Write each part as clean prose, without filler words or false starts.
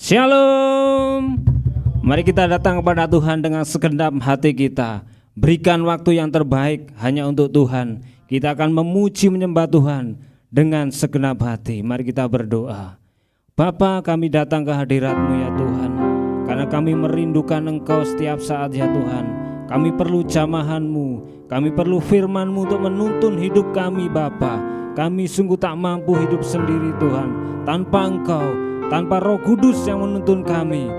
Shalom. Mari kita datang kepada Tuhan dengan segenap hati kita. Berikan waktu yang terbaik hanya untuk Tuhan. Kita akan memuji menyembah Tuhan dengan segenap hati. Mari kita berdoa. Bapa, kami datang ke hadirat-Mu ya Tuhan, karena kami merindukan Engkau setiap saat ya Tuhan. Kami perlu jamahan-Mu, kami perlu firman-Mu untuk menuntun hidup kami Bapa. Kami sungguh tak mampu hidup sendiri Tuhan. Tanpa Engkau, tanpa Roh Kudus yang menuntun kami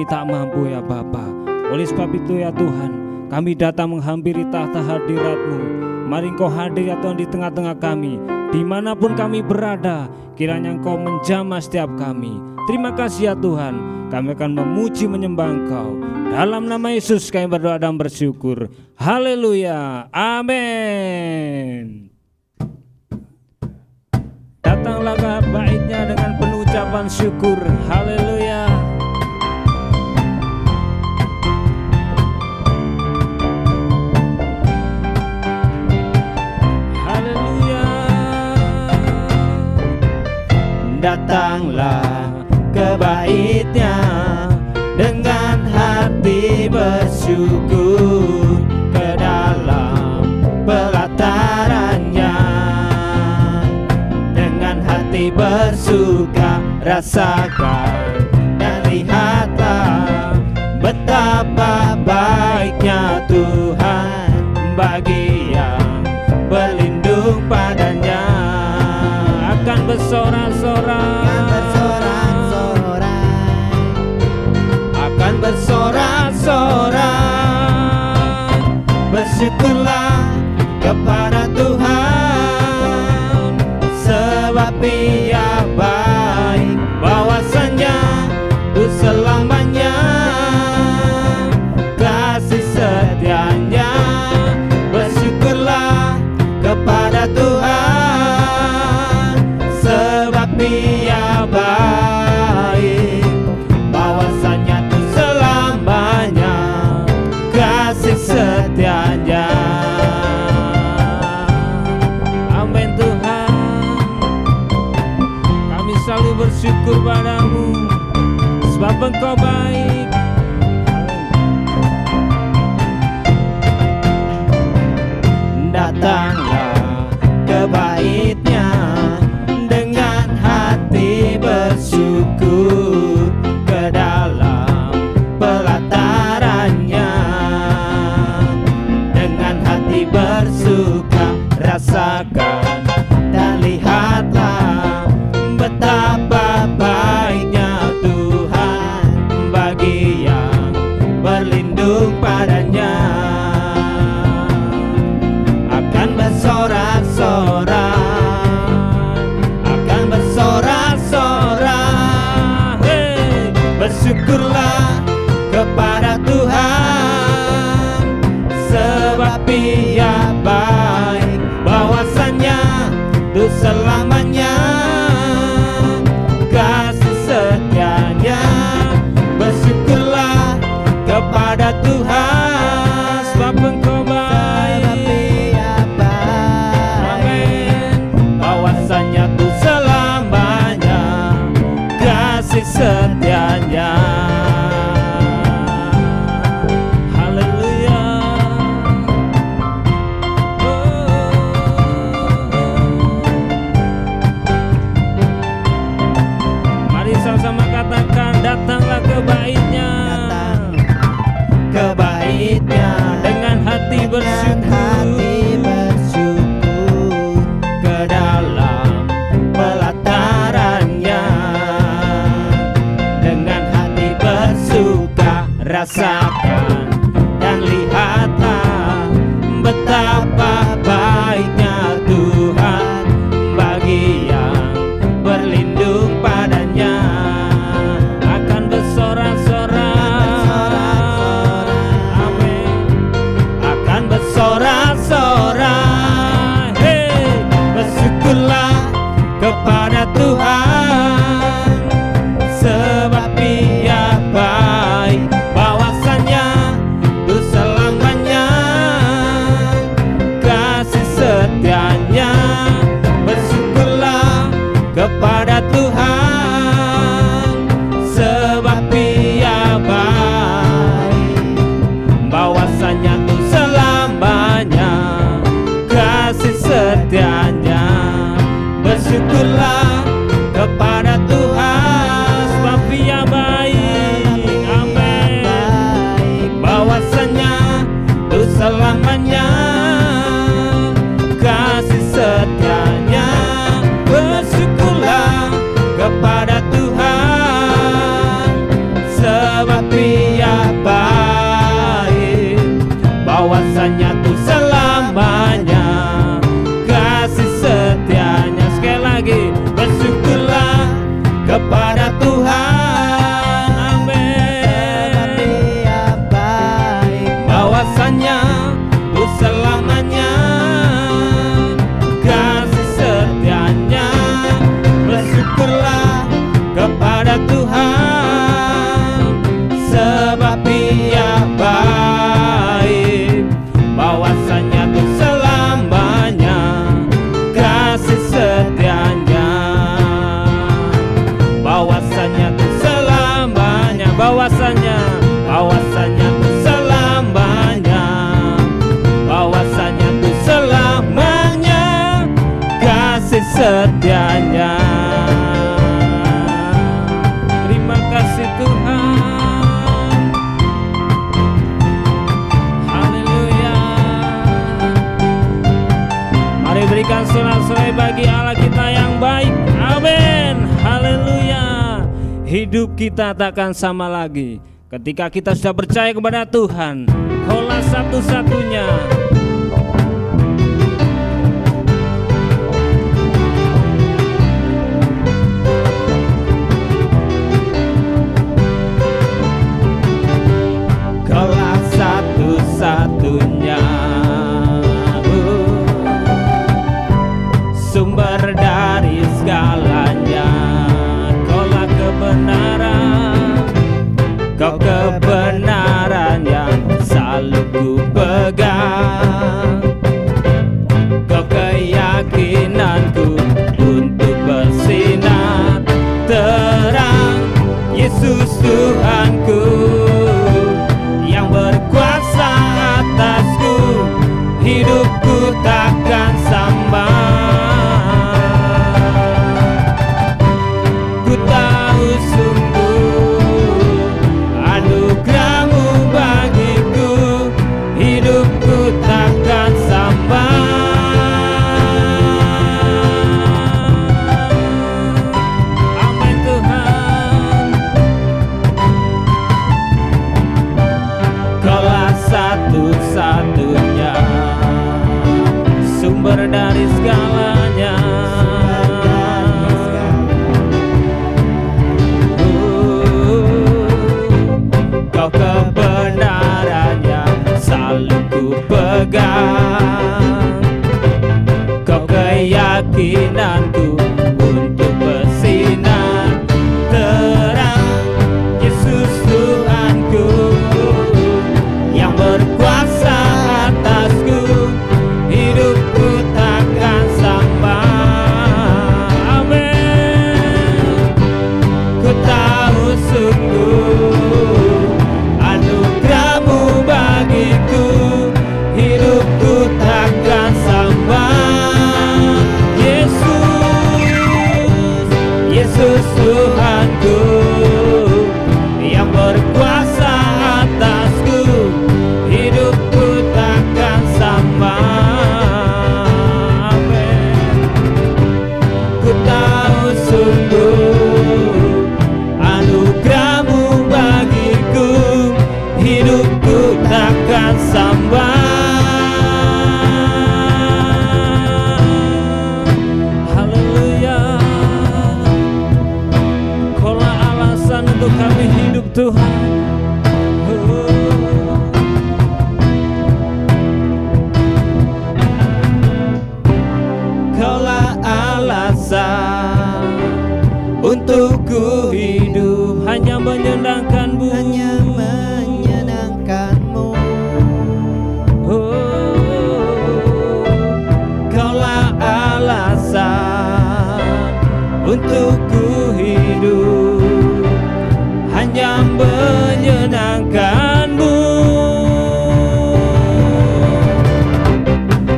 tak mampu ya Bapa. Oleh sebab itu ya Tuhan, kami datang menghampiri tahta hadirat-Mu. Mari Engkau hadir ya Tuhan di tengah-tengah kami. Dimanapun kami berada, kiranya Engkau menjamah setiap kami. Terima kasih ya Tuhan. Kami akan memuji menyembah Engkau. Dalam nama Yesus kami berdoa dan bersyukur. Haleluya. Amin. Datanglah ke baitnya dengan penuh ucapan syukur. Haleluya. Haleluya. Datanglah ke baitnya dengan hati bersyukur, ke dalam pelatarannya dengan hati bersuka. Rasakan dan lihatlah betapa baiknya Tuhan bagi yang berlindung padanya. Akan bersorak-sorai, akan bersorak-sorai. Bersyukurlah kepada Tuhan, sebab Ia baik, bahwasanya untuk selamanya kasih setianya. Bersyukurlah kepada Tuhan, sebab Ia baik, bahwasanya untuk selamanya kasih setianya. Amin Tuhan. Kami selalu bersyukur padamu, sebab Engkau baik. Datanglah ke baitnya dengan hati bersyukur, ke dalam pelatarannya dengan hati bersuka. Rasakan dan lihatlah betapa baiknya Tuhan bagi yang berlindung padanya. Akan bersorak-sorai, akan bersorak-sorai. Hey, bersyukurlah kepada Tuhan, sebab Ia baik, bahwasanya untuk selamanya kasih setianya. Bersyukurlah kepada Tuhan, sebab Engkau baik. Amin. Bahwasanya untuk selamanya kasih setianya. Haleluya. Mari sama-sama katakan, datanglah ke baitnya, ke baitnya dengan hati bersyukur, ke dalam pelatarannya dengan hati bersuka. Rasakan dan lihatlah betapa baiknya Tuhan bagi yang berlindung padanya. Akan bersorak-sorai, amin. Akan bersorak-sorai. Hey, bersyukurlah kepada Tuhan, sebab Ia baik, bahwasanya Tuhan, amin. Dia baik, Bahwasanya untuk selamanya kasih setianya. Bersyukurlah kepada Tuhan, sebab Dia baik. Bahwasanya untuk selamanya kasih setianya. Bahwasanya untuk selamanya, bahwasanya untuk selamanya, bahwasanya untuk selamanya kasih setianya. Terima kasih Tuhan. Haleluya. Mari berikan sorak-sorai bagi Allah kita yang baik. Amin. Haleluya. Hidup kita takkan sama lagi ketika kita sudah percaya kepada Tuhan. Kaulah satu-satunya. Kaulah satu-satunya, sumber dari segalanya. Kaulah kebenaran, kau kebenaran yang selalu ku pegang. Kau keyakinanku untuk bersinar terang. Yesus Tuhanku yang berkuasa atasku, hidupku takkan sama. Ku tahu sungguh anugerah-Mu bagiku, hidupku takkan sama. Amin Tuhan. Kaulah satu-satunya, sumber dari segalanya. Kau kebenaran yang selalu ku pegang. Kau keyakinanku untuk bersinar terang. Yesus Tuhanku yang berkuasa atasku, hidupku takkan sama. Amin. Ku tahu sungguh anugerah-Mu bagiku, hidupku takkan sama. Yesus Tuhanku yang berkuasa atasku, hidupku takkan sama. Amin. Ku tahu sungguh anugerah-Mu bagiku, hidupku takkan sama. Haleluya. Kaulah alasan untuk kami hidup Tuhan. Kaulah alasan untuk ku hidup, hanya menyenangkan-Mu, hanya menyenangkan-Mu. Kaulah alasan untuk ku hidup, hanya menyenangkan-Mu.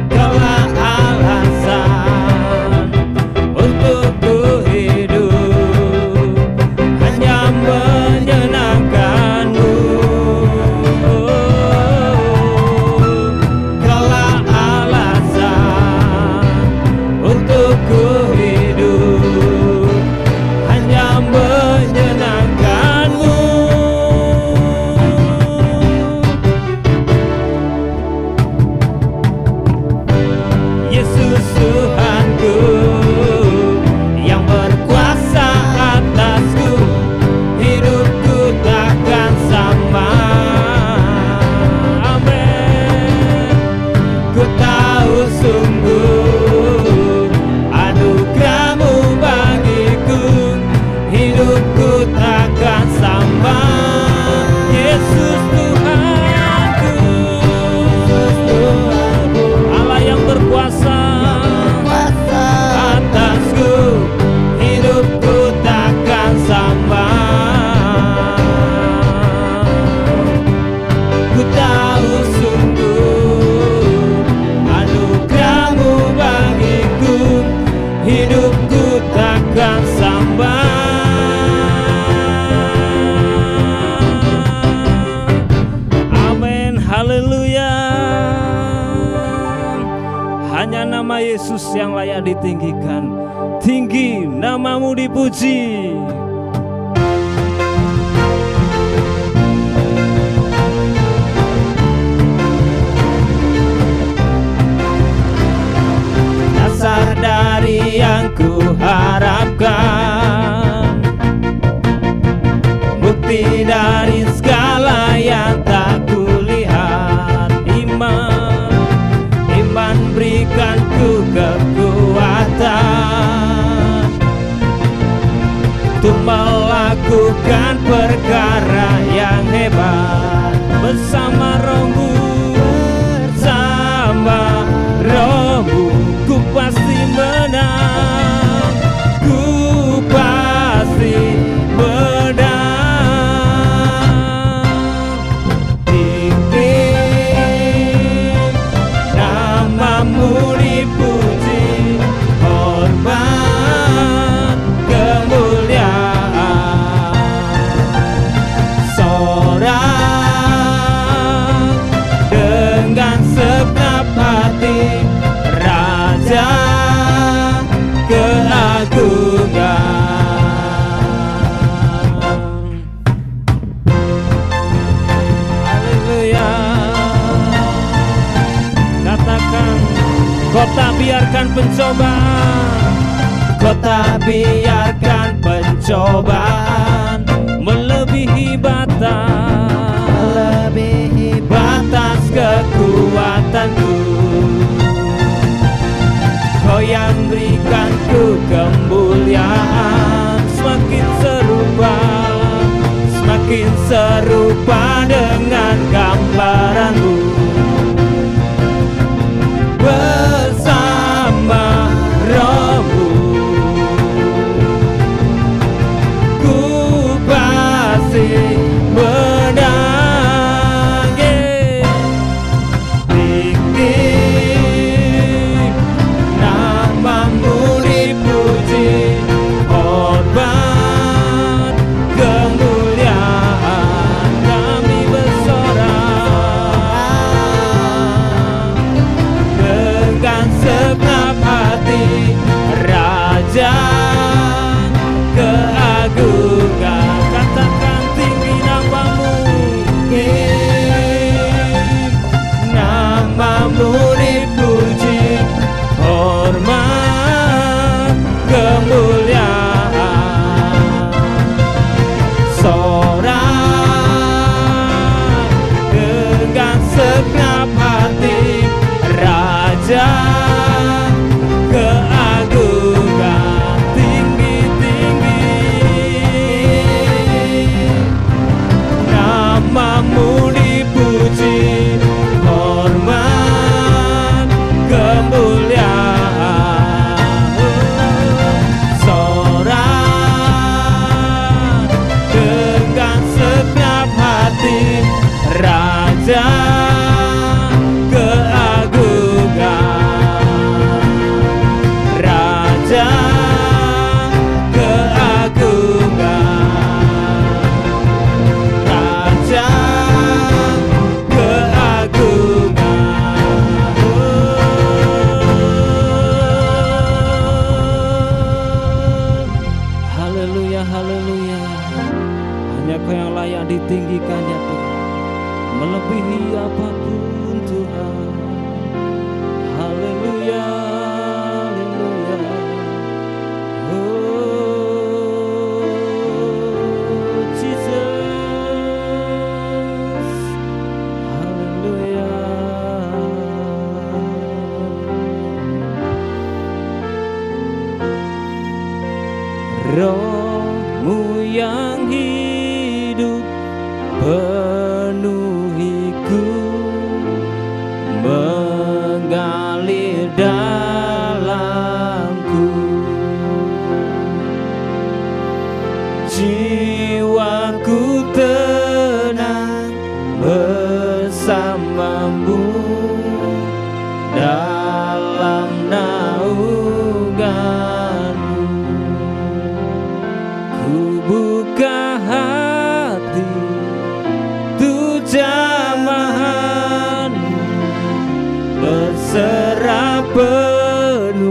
Kaulah alasan untuk ku hidup, hanya menyenangkan-Mu. Kaulah alasan untuk ku hidup, hanya menyenangkan-Mu. Yesus yang layak ditinggikan. Tinggi namamu dipuji. Dasar dari yang ku harapkan, bukti dari segala yang tak kulihat. Iman berikan ku kekuatan untuk melakukan perkara yang hebat. Bersama Rohmu, bersama Rohmu, ku pasti menang, ku pasti menang. Tinggi namamu dipuji, hormat kemuliaan. Sorak dengan segenap hati, Raja keagungan. Haleluya. Katakan, kau tak biarkan pencobaan, kau tak biarkan pencobaan melebihi batas kekuatanku. Kau yang berikan ku kemuliaan, semakin serupa dengan gambaranmu. Bersama Rohmu, ku pasti menang. Tinggi namamu dipuji, hormat kemuliaan. Kami bersorak dengan segenap hati, Raja keagungan. Katakan, tinggi namamu, namamu dipuji, hormat kemuliaan. Sorak dengan segenap hati, Raja keagungan. Tinggi-tinggi namamu dipuji, hormat kemuliaan. Sorak dengan segenap hati, Raja keagungan. Raja keagungan. Raja keagungan. Haleluya, haleluya. Hanya Kau yang layak ditinggikan ya Tuhan, melebihi apapun Tuhan. Haleluya, haleluya. Oh Jesus, haleluya. Rohmu yang hidup penuhiku, mengalir dalamku. Jiwaku tenang bersamamu dalam naunganmu. Ku buka hati tu jamahanmu, berserah penuh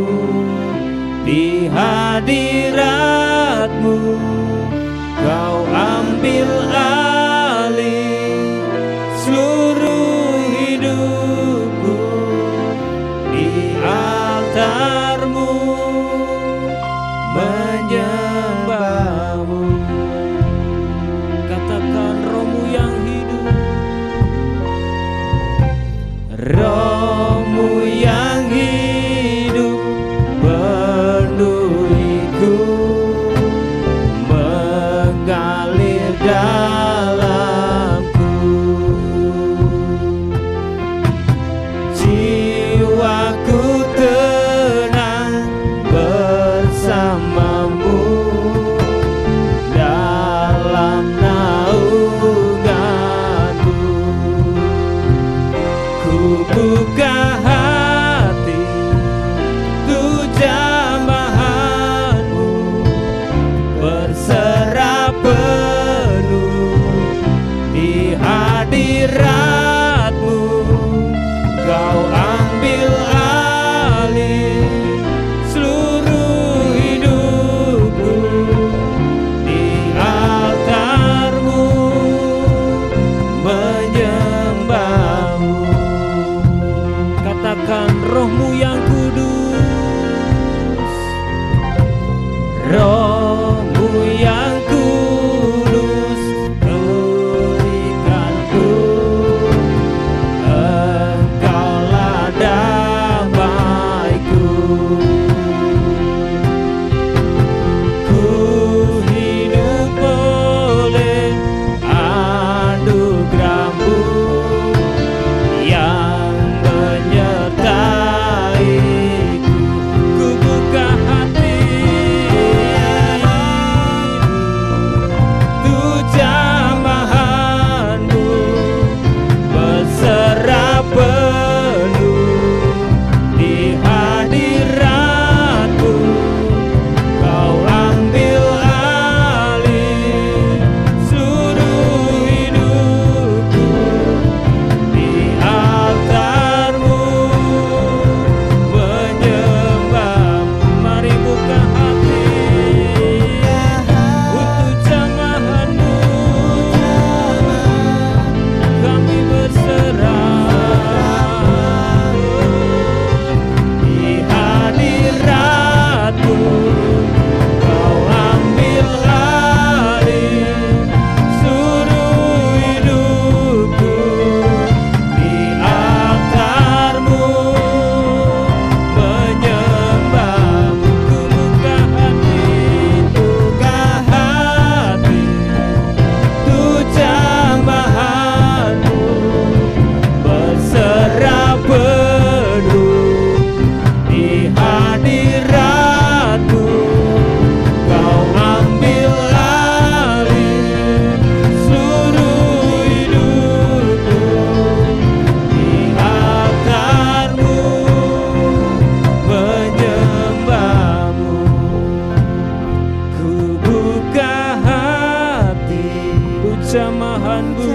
jamahan-Mu.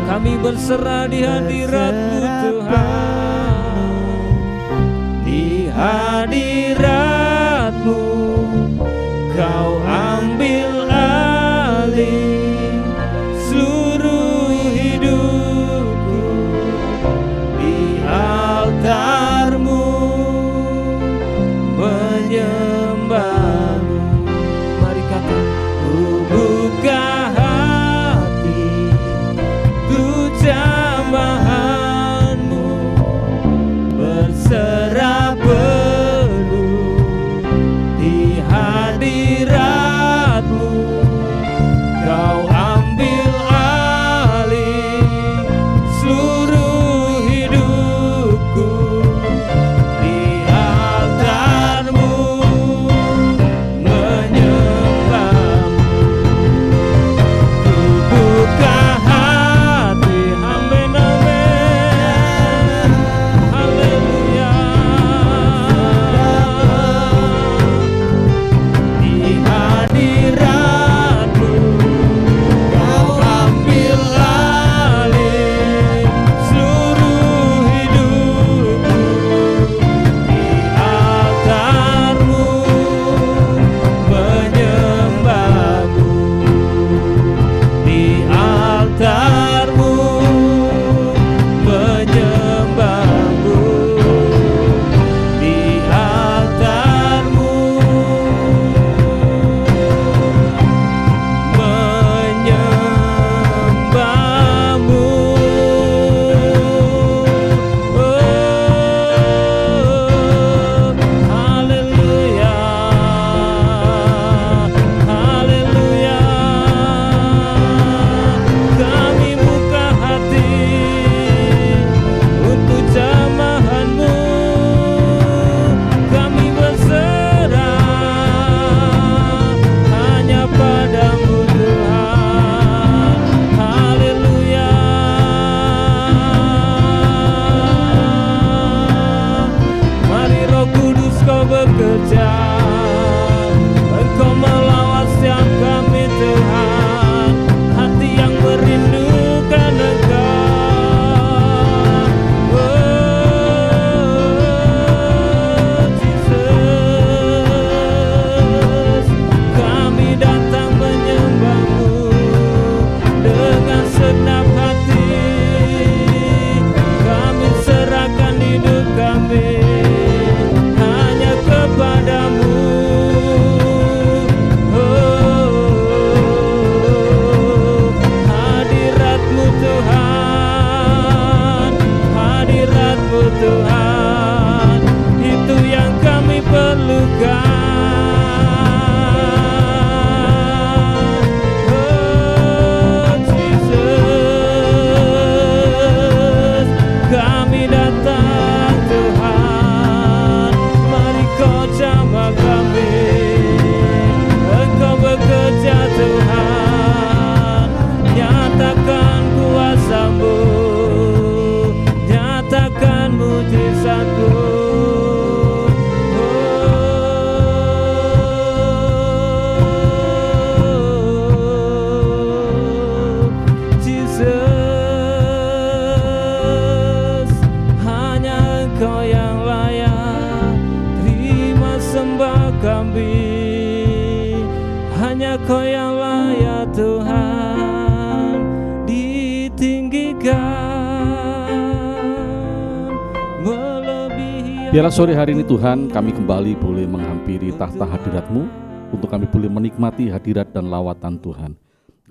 Kami berserah di hadirat-Mu Tuhan. Di hadirat-Mu Kau ambil alih seluruh hidupku. Di altar-Mu menyembah-Mu. Mari kata, ku buka hati untuk jamahan-Mu, berserah penuh di hadirat-Mu. Kau ambil alih seluruh hidupku. Di altar-Mu menyembah-Mu. Ku buka hati, amin amin, haleluya. Di hadirat-Mu Kau ambil alih seluruh hidupku. Di altar-Mu menyembah-Mu. Di altar-Mu menyembah-Mu. Di altar-Mu menyembah-Mu. Oh, haleluya, haleluya. Kami buka hati untuk jamahan-Mu. Kami berserah hanya pada-Mu Tuhan. Haleluya. Mari Roh Kudus Kau bekerja. Engkau melawat setiap kami Tuhan. Hati yang merindukan Engkau. Oh, Jesus. Kami datang menyembah-Mu dengan segenap hati. Kami serahkan hidup kami hanya kepada-Mu. Oh, hadirat-Mu Tuhan, hadirat-Mu Tuhan, itu yang kami perlukan. Oh, Jesus, kami datang Tuhan. Mari Kau jamah kami. Engkau bekerja Tuhan. Nyatakan kuasa-Mu, nyatakan mujizat-Mu. Oh, Jesus, hanya Engkau yang layak terima sembah kami. Hanya Kau yang layak Tuhan ditinggikan melebihi. Biarlah sore hari ini Tuhan, kami kembali boleh menghampiri tahta hadirat-Mu untuk kami boleh menikmati hadirat dan lawatan Tuhan.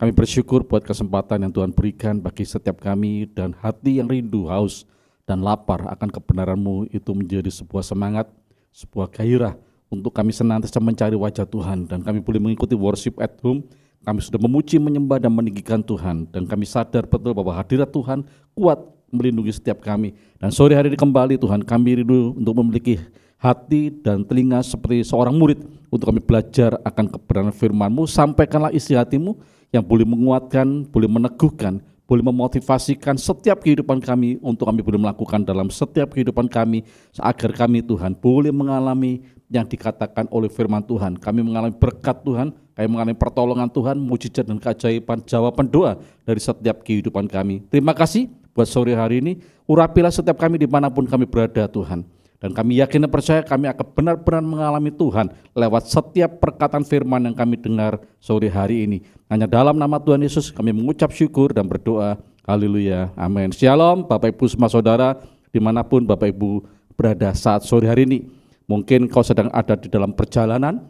Kami bersyukur buat kesempatan yang Tuhan berikan bagi setiap kami, dan hati yang rindu, haus, dan lapar akan kebenaran-Mu itu menjadi sebuah semangat, sebuah gairah untuk kami senantiasa mencari wajah Tuhan. Dan kami boleh mengikuti worship at home. Kami sudah memuji, menyembah, dan meninggikan Tuhan. Dan kami sadar betul bahwa hadirat Tuhan kuat melindungi setiap kami. Dan sore hari ini kembali Tuhan, kami rindu untuk memiliki hati dan telinga seperti seorang murid untuk kami belajar akan kebenaran firman-Mu. Sampaikanlah isi hati-Mu yang boleh menguatkan, boleh meneguhkan, boleh memotivasikan setiap kehidupan kami untuk kami boleh melakukan dalam setiap kehidupan kami, agar kami Tuhan boleh mengalami yang dikatakan oleh firman Tuhan. Kami mengalami berkat Tuhan, Kami mengalami pertolongan Tuhan, mujizat dan keajaiban jawaban doa dari setiap kehidupan kami. Terima kasih buat sore hari ini, urapilah setiap kami dimanapun kami berada Tuhan. Dan kami yakin dan percaya kami akan benar-benar mengalami Tuhan lewat setiap perkataan firman yang kami dengar sore hari ini. Hanya dalam nama Tuhan Yesus kami mengucap syukur dan berdoa. Haleluya, amin. Shalom Bapak Ibu semua saudara, dimanapun Bapak Ibu berada saat sore hari ini. Mungkin kau sedang ada di dalam perjalanan,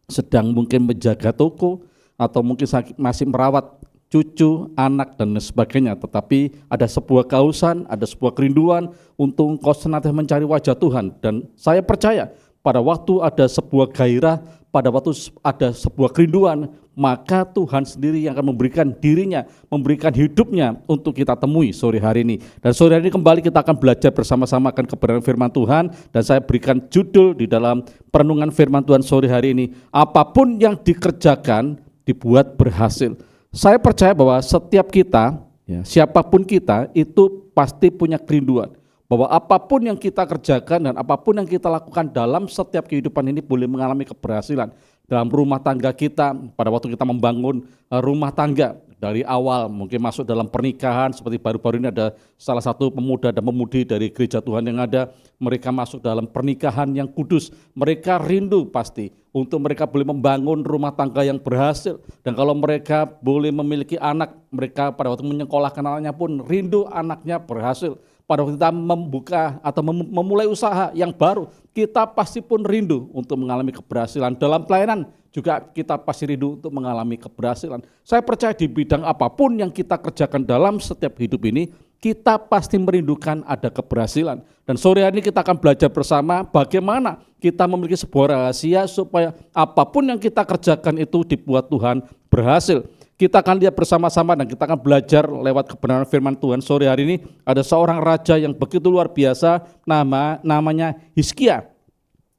sedang mungkin menjaga toko, atau mungkin masih merawat cucu, anak, dan sebagainya. Tetapi ada sebuah kehausan, ada sebuah kerinduan untuk engkau senantiasa mencari wajah Tuhan. Dan saya percaya pada waktu ada sebuah gairah, pada waktu ada sebuah kerinduan, maka Tuhan sendiri yang akan memberikan dirinya, memberikan hidupnya untuk kita temui sore hari ini. Dan sore hari ini kembali kita akan belajar bersama-sama akan kebenaran firman Tuhan. Dan saya berikan judul di dalam perenungan firman Tuhan sore hari ini, apapun yang dikerjakan dibuat berhasil. Saya percaya bahwa setiap kita, ya, siapapun kita itu pasti punya kerinduan. Bahwa apapun yang kita kerjakan dan apapun yang kita lakukan dalam setiap kehidupan ini boleh mengalami keberhasilan. Dalam rumah tangga kita, pada waktu kita membangun rumah tangga, dari awal mungkin masuk dalam pernikahan, seperti baru-baru ini ada salah satu pemuda dan pemudi dari gereja Tuhan yang ada, mereka masuk dalam pernikahan yang kudus, mereka rindu pasti untuk mereka boleh membangun rumah tangga yang berhasil. Dan kalau mereka boleh memiliki anak, mereka pada waktu menyekolahkan anaknya pun rindu anaknya berhasil. Pada waktu kita membuka atau memulai usaha yang baru, kita pasti pun rindu untuk mengalami keberhasilan. Dalam pelayanan juga kita pasti rindu untuk mengalami keberhasilan. Saya percaya di bidang apapun yang kita kerjakan dalam setiap hidup ini, kita pasti merindukan ada keberhasilan. Dan sore hari ini kita akan belajar bersama bagaimana kita memiliki sebuah rahasia supaya apapun yang kita kerjakan itu dibuat Tuhan berhasil. Kita akan lihat bersama-sama dan kita akan belajar lewat kebenaran firman Tuhan. Sore hari ini ada seorang raja yang begitu luar biasa, namanya Hizkia.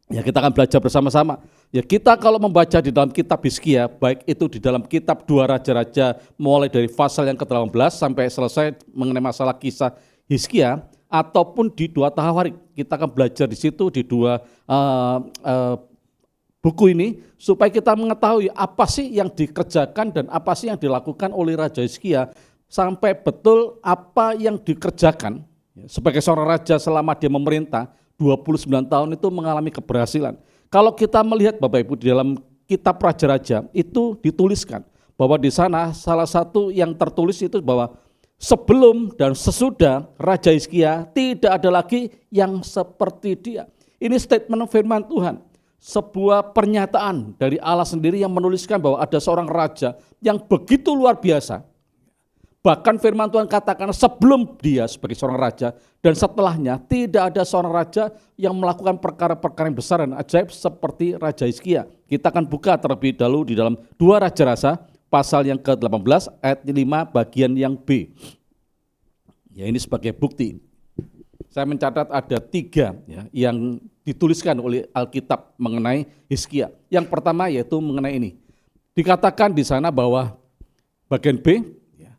Ya, kita akan belajar bersama-sama. Ya, kita kalau membaca di dalam kitab Hizkia, baik itu di dalam kitab 2 Raja-Raja mulai dari pasal yang ke-18 sampai selesai mengenai masalah kisah Hizkia, ataupun di 2 Tawarik. Kita akan belajar di situ di dua buku ini supaya kita mengetahui apa sih yang dikerjakan dan apa sih yang dilakukan oleh Raja Hizkia sampai betul apa yang dikerjakan sebagai seorang raja selama dia memerintah 29 tahun itu mengalami keberhasilan. Kalau kita melihat Bapak Ibu di dalam kitab Raja-Raja itu dituliskan bahwa di sana salah satu yang tertulis itu bahwa sebelum dan sesudah Raja Hizkia tidak ada lagi yang seperti dia. Ini statement firman Tuhan. Sebuah pernyataan dari Allah sendiri yang menuliskan bahwa ada seorang raja yang begitu luar biasa. Bahkan firman Tuhan katakan sebelum dia sebagai seorang raja dan setelahnya tidak ada seorang raja yang melakukan perkara-perkara yang besar dan ajaib seperti Raja Hizkia. Kita akan buka terlebih dahulu di dalam 2 Raja-Raja pasal yang ke-18 ayat 5 bagian yang B. Ya, ini sebagai bukti. Saya mencatat ada 3 ya, yang dituliskan oleh Alkitab mengenai Hizkia. Yang pertama yaitu mengenai ini. Dikatakan di sana bahwa bagian B, ya,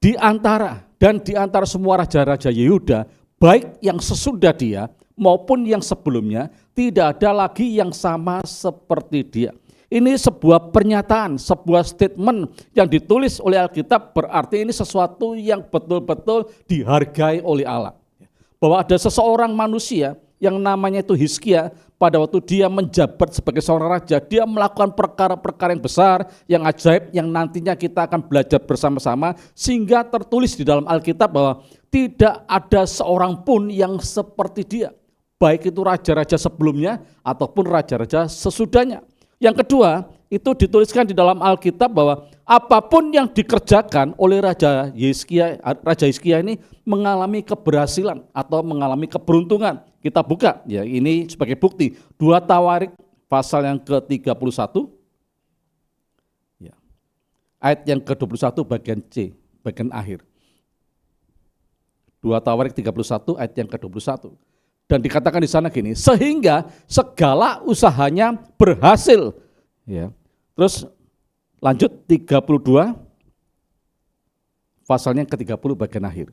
di antara semua raja-raja Yehuda, baik yang sesudah dia maupun yang sebelumnya, tidak ada lagi yang sama seperti dia. Ini sebuah pernyataan, sebuah statement yang ditulis oleh Alkitab, berarti ini sesuatu yang betul-betul dihargai oleh Allah. Bahwa ada seseorang manusia yang namanya itu Hizkia, pada waktu dia menjabat sebagai seorang raja, dia melakukan perkara-perkara yang besar, yang ajaib, yang nantinya kita akan belajar bersama-sama, sehingga tertulis di dalam Alkitab bahwa tidak ada seorang pun yang seperti dia, baik itu raja-raja sebelumnya ataupun raja-raja sesudahnya. Yang kedua, itu dituliskan di dalam Alkitab bahwa apapun yang dikerjakan oleh Raja Hizkia ini mengalami keberhasilan atau mengalami keberuntungan. Kita buka, ya, ini sebagai bukti. 2 Tawarik pasal yang ke-31, ya, ayat yang ke-21 bagian C, bagian akhir. 2 Tawarik 31 ayat yang ke-21. Dan dikatakan di sana gini, sehingga segala usahanya berhasil. Ya. Terus lanjut 32, pasalnya ke-30 bagian akhir.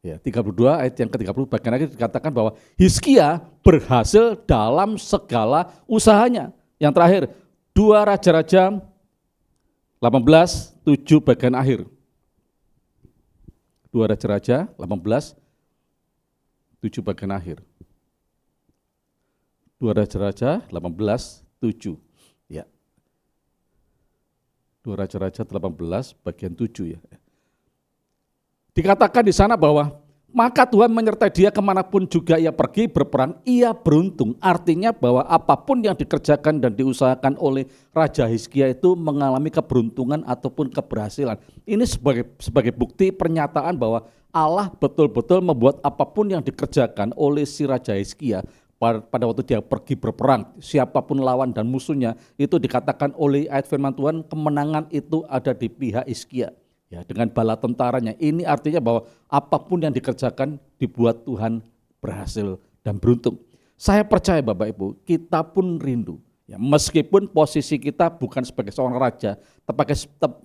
Ya, 32 ayat yang ke-30 bagian akhir dikatakan bahwa Hizkia berhasil dalam segala usahanya. Yang terakhir, 2 Raja-Raja 18:7 bagian akhir. 2 Raja-Raja 18:7 bagian akhir. 2 Raja-Raja 18:7. Ya. 2 Raja-Raja 18 bagian 7 ya. Dikatakan di sana bahwa maka Tuhan menyertai dia kemanapun juga ia pergi berperang, ia beruntung. Artinya bahwa apapun yang dikerjakan dan diusahakan oleh Raja Hizkia itu mengalami keberuntungan ataupun keberhasilan. Ini sebagai bukti pernyataan bahwa Allah betul-betul membuat apapun yang dikerjakan oleh si Raja Hizkia pada waktu dia pergi berperang, siapapun lawan dan musuhnya, itu dikatakan oleh ayat firman Tuhan, kemenangan itu ada di pihak Hizkia. Ya, dengan bala tentaranya. Ini artinya bahwa apapun yang dikerjakan dibuat Tuhan berhasil dan beruntung. Saya percaya Bapak Ibu, kita pun rindu. Ya, meskipun posisi kita bukan sebagai seorang raja,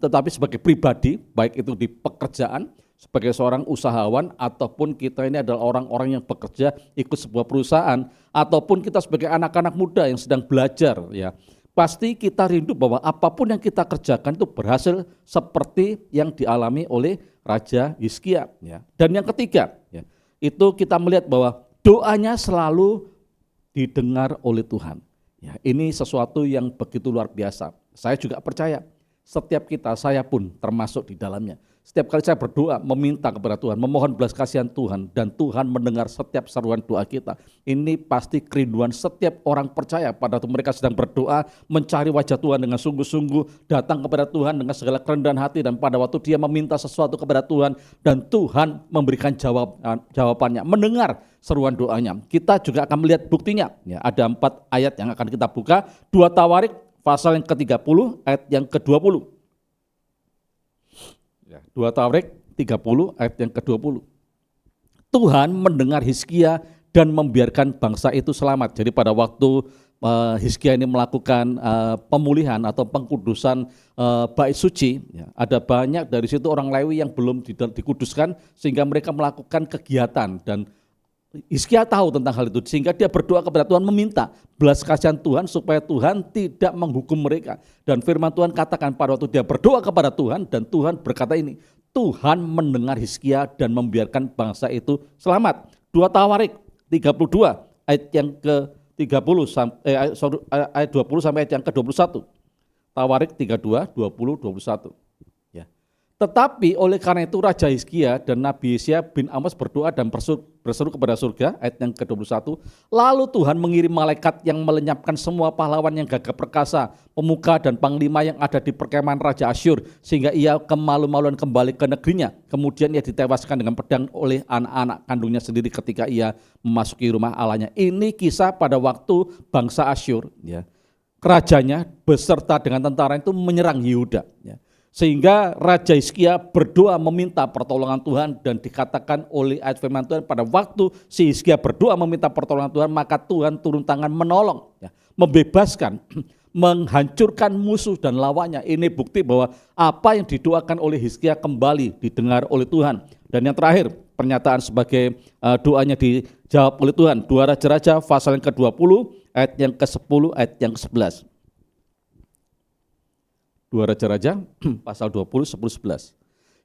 tetapi sebagai pribadi, baik itu di pekerjaan, sebagai seorang usahawan, ataupun kita ini adalah orang-orang yang bekerja ikut sebuah perusahaan, ataupun kita sebagai anak-anak muda yang sedang belajar, ya. Pasti kita rindu bahwa apapun yang kita kerjakan itu berhasil seperti yang dialami oleh Raja Hizkia. Ya. Dan yang ketiga, ya, itu kita melihat bahwa doanya selalu didengar oleh Tuhan. Ya, ini sesuatu yang begitu luar biasa. Saya juga percaya setiap kita, saya pun termasuk di dalamnya. Setiap kali saya berdoa, meminta kepada Tuhan, memohon belas kasihan Tuhan, dan Tuhan mendengar setiap seruan doa kita. Ini pasti kerinduan setiap orang percaya pada waktu mereka sedang berdoa, mencari wajah Tuhan dengan sungguh-sungguh, datang kepada Tuhan dengan segala kerendahan hati, dan pada waktu dia meminta sesuatu kepada Tuhan, dan Tuhan memberikan jawabannya, mendengar seruan doanya. Kita juga akan melihat buktinya. Ya, ada 4 ayat yang akan kita buka, 2 Tawarik, pasal yang ke-30, ayat yang ke-20. 2 Tawarik 30 ayat yang ke-20. Tuhan mendengar Hizkia dan membiarkan bangsa itu selamat. Jadi pada waktu Hizkia ini melakukan pemulihan atau pengkudusan bait suci, ya, ada banyak dari situ orang Lewi yang belum dikuduskan sehingga mereka melakukan kegiatan, dan Hizkia tahu tentang hal itu sehingga dia berdoa kepada Tuhan meminta belas kasihan Tuhan supaya Tuhan tidak menghukum mereka. Dan firman Tuhan katakan pada waktu dia berdoa kepada Tuhan, dan Tuhan berkata ini, Tuhan mendengar Hizkia dan membiarkan bangsa itu selamat. 2 Tawarik 32 ayat yang ke-30 ayat 20 sampai ayat yang ke-21. Tawarik 32 20 21. Tetapi oleh karena itu Raja Hizkia dan Nabi Yesaya bin Amos berdoa dan berseru kepada surga, ayat yang ke-21, lalu Tuhan mengirim malaikat yang melenyapkan semua pahlawan yang gagah perkasa, pemuka dan panglima yang ada di perkemahan Raja Asyur, sehingga ia kemalu-maluan kembali ke negerinya. Kemudian ia ditewaskan dengan pedang oleh anak-anak kandungnya sendiri ketika ia memasuki rumah Allahnya. Ini kisah pada waktu bangsa Asyur, ya, kerajanya beserta dengan tentara itu menyerang Yehuda, ya. Sehingga Raja Hizkia berdoa meminta pertolongan Tuhan, dan dikatakan oleh ayat firman Tuhan pada waktu si Hizkia berdoa meminta pertolongan Tuhan, maka Tuhan turun tangan menolong, ya, membebaskan, menghancurkan musuh dan lawannya. Ini bukti bahwa apa yang didoakan oleh Hizkia kembali didengar oleh Tuhan. Dan yang terakhir, pernyataan sebagai doanya dijawab oleh Tuhan. 2 Raja-Raja pasal yang ke-20 ayat yang ke-10 ayat yang ke-11. 2 Raja-Raja pasal 20 10 11.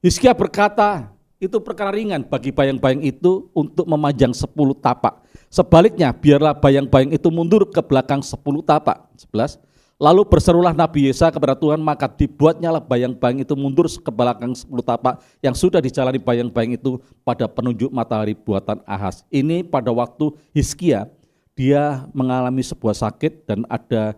Hizkia berkata, itu perkara ringan bagi bayang-bayang itu untuk memanjang 10 tapak. Sebaliknya biarlah bayang-bayang itu mundur ke belakang 10 tapak. 11. Lalu berserulah Nabi Yesaya kepada Tuhan, maka dibuatnyalah bayang-bayang itu mundur ke belakang 10 tapak yang sudah dijalani bayang-bayang itu pada penunjuk matahari buatan Ahaz. Ini pada waktu Hizkia dia mengalami sebuah sakit, dan ada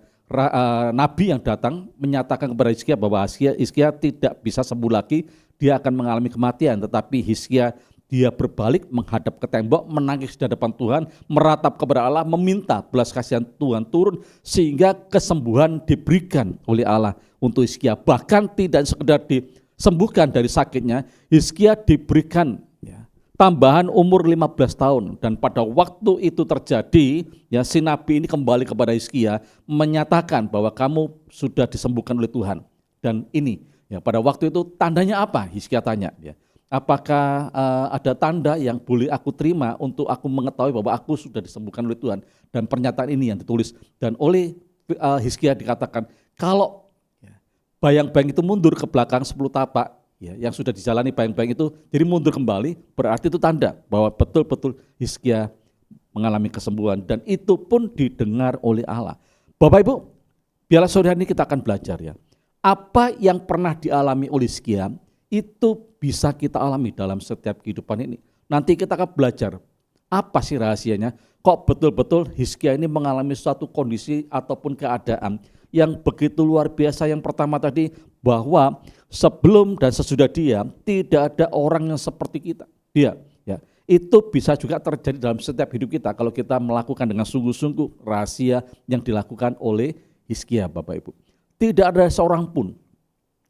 nabi yang datang menyatakan kepada Hizkia bahwa Hizkia tidak bisa sembuh lagi, dia akan mengalami kematian. Tetapi Hizkia dia berbalik menghadap ke tembok, menangis di hadapan Tuhan, meratap kepada Allah, meminta belas kasihan Tuhan turun sehingga kesembuhan diberikan oleh Allah untuk Hizkia. Bahkan tidak sekedar disembuhkan dari sakitnya, Hizkia diberikan tambahan umur 15 tahun, dan pada waktu itu terjadi, ya, si nabi ini kembali kepada Hizkia menyatakan bahwa kamu sudah disembuhkan oleh Tuhan. Dan ini, ya, pada waktu itu tandanya apa? Hizkia tanya, ya. Apakah ada tanda yang boleh aku terima untuk aku mengetahui bahwa aku sudah disembuhkan oleh Tuhan? Dan pernyataan ini yang ditulis. Dan oleh Hizkia dikatakan, kalau bayang-bayang itu mundur ke belakang 10 tapak, ya, yang sudah dijalani bayang-bayang itu, jadi mundur kembali, berarti itu tanda bahwa betul-betul Hizkia mengalami kesembuhan. Dan itu pun didengar oleh Allah. Bapak Ibu, biarlah sore hari ini kita akan belajar ya. Apa yang pernah dialami oleh Hizkia, itu bisa kita alami dalam setiap kehidupan ini. Nanti kita akan belajar apa sih rahasianya, kok betul-betul Hizkia ini mengalami suatu kondisi ataupun keadaan yang begitu luar biasa. Yang pertama tadi, bahwa sebelum dan sesudah dia tidak ada orang yang seperti kita. Dia, ya, itu bisa juga terjadi dalam setiap hidup kita kalau kita melakukan dengan sungguh-sungguh rahasia yang dilakukan oleh Hizkia, Bapak Ibu. Tidak ada seorang pun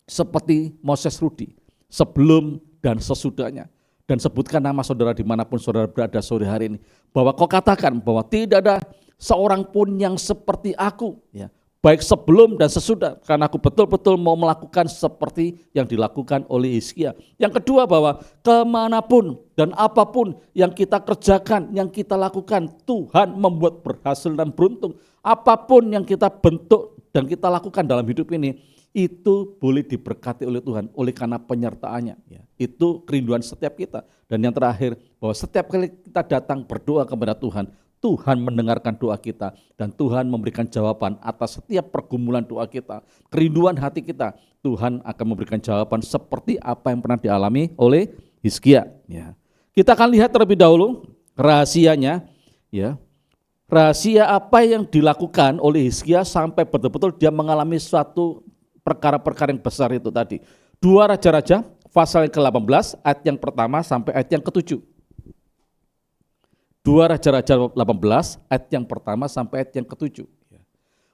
seperti Moses Rudi sebelum dan sesudahnya. Dan sebutkan nama saudara dimanapun saudara berada sore hari ini, bahwa kau katakan bahwa tidak ada seorang pun yang seperti aku, ya, baik sebelum dan sesudah, karena aku betul-betul mau melakukan seperti yang dilakukan oleh Hizkia. Yang kedua, bahwa kemanapun dan apapun yang kita kerjakan, yang kita lakukan, Tuhan membuat berhasil dan beruntung. Apapun yang kita bentuk dan kita lakukan dalam hidup ini, itu boleh diberkati oleh Tuhan oleh karena penyertaannya. Ya, itu kerinduan setiap kita. Dan yang terakhir, bahwa setiap kali kita datang berdoa kepada Tuhan, Tuhan mendengarkan doa kita dan Tuhan memberikan jawaban atas setiap pergumulan doa kita. Kerinduan hati kita, Tuhan akan memberikan jawaban seperti apa yang pernah dialami oleh Hizkia. Ya. Kita akan lihat terlebih dahulu rahasianya. Ya. Rahasia apa yang dilakukan oleh Hizkia sampai betul-betul dia mengalami suatu perkara-perkara yang besar itu tadi. 2 Raja-Raja pasal yang ke-18 ayat yang pertama sampai ayat yang ke-7. 2 Raja-Raja 18 ayat yang pertama sampai ayat yang ke-7.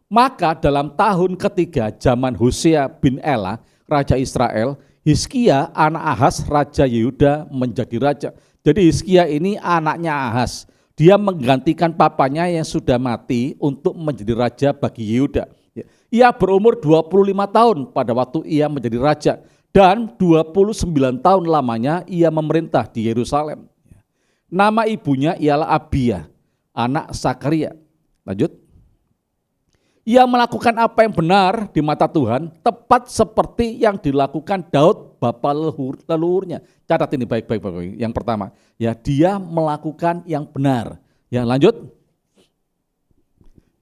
Maka dalam tahun ketiga zaman Hosea bin Ela, Raja Israel, Hizkia anak Ahaz, Raja Yehuda menjadi raja. Jadi Hizkia ini anaknya Ahaz. Dia menggantikan papanya yang sudah mati untuk menjadi raja bagi Yehuda. Ia berumur 25 tahun pada waktu ia menjadi raja. Dan 29 tahun lamanya ia memerintah di Yerusalem. Nama ibunya ialah Abia, anak Sakaria. Lanjut. Ia melakukan apa yang benar di mata Tuhan, tepat seperti yang dilakukan Daud, bapa leluhurnya. Catat ini baik-baik. Yang pertama, ya, dia melakukan yang benar. Ya, lanjut.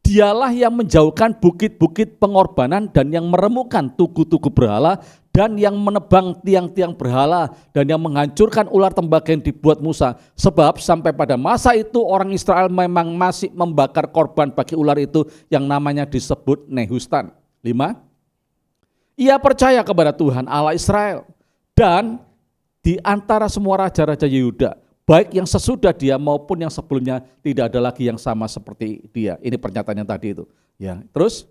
Dialah yang menjauhkan bukit-bukit pengorbanan dan yang meremukkan tugu-tugu berhala dan yang menebang tiang-tiang berhala dan yang menghancurkan ular tembaga yang dibuat Musa. Sebab sampai pada masa itu orang Israel memang masih membakar korban bagi ular itu yang namanya disebut Nehustan. 5. Ia percaya kepada Tuhan Allah Israel dan di antara semua raja-raja Yehuda, baik yang sesudah dia maupun yang sebelumnya, tidak ada lagi yang sama seperti dia. Ini pernyataan yang tadi itu. Ya, terus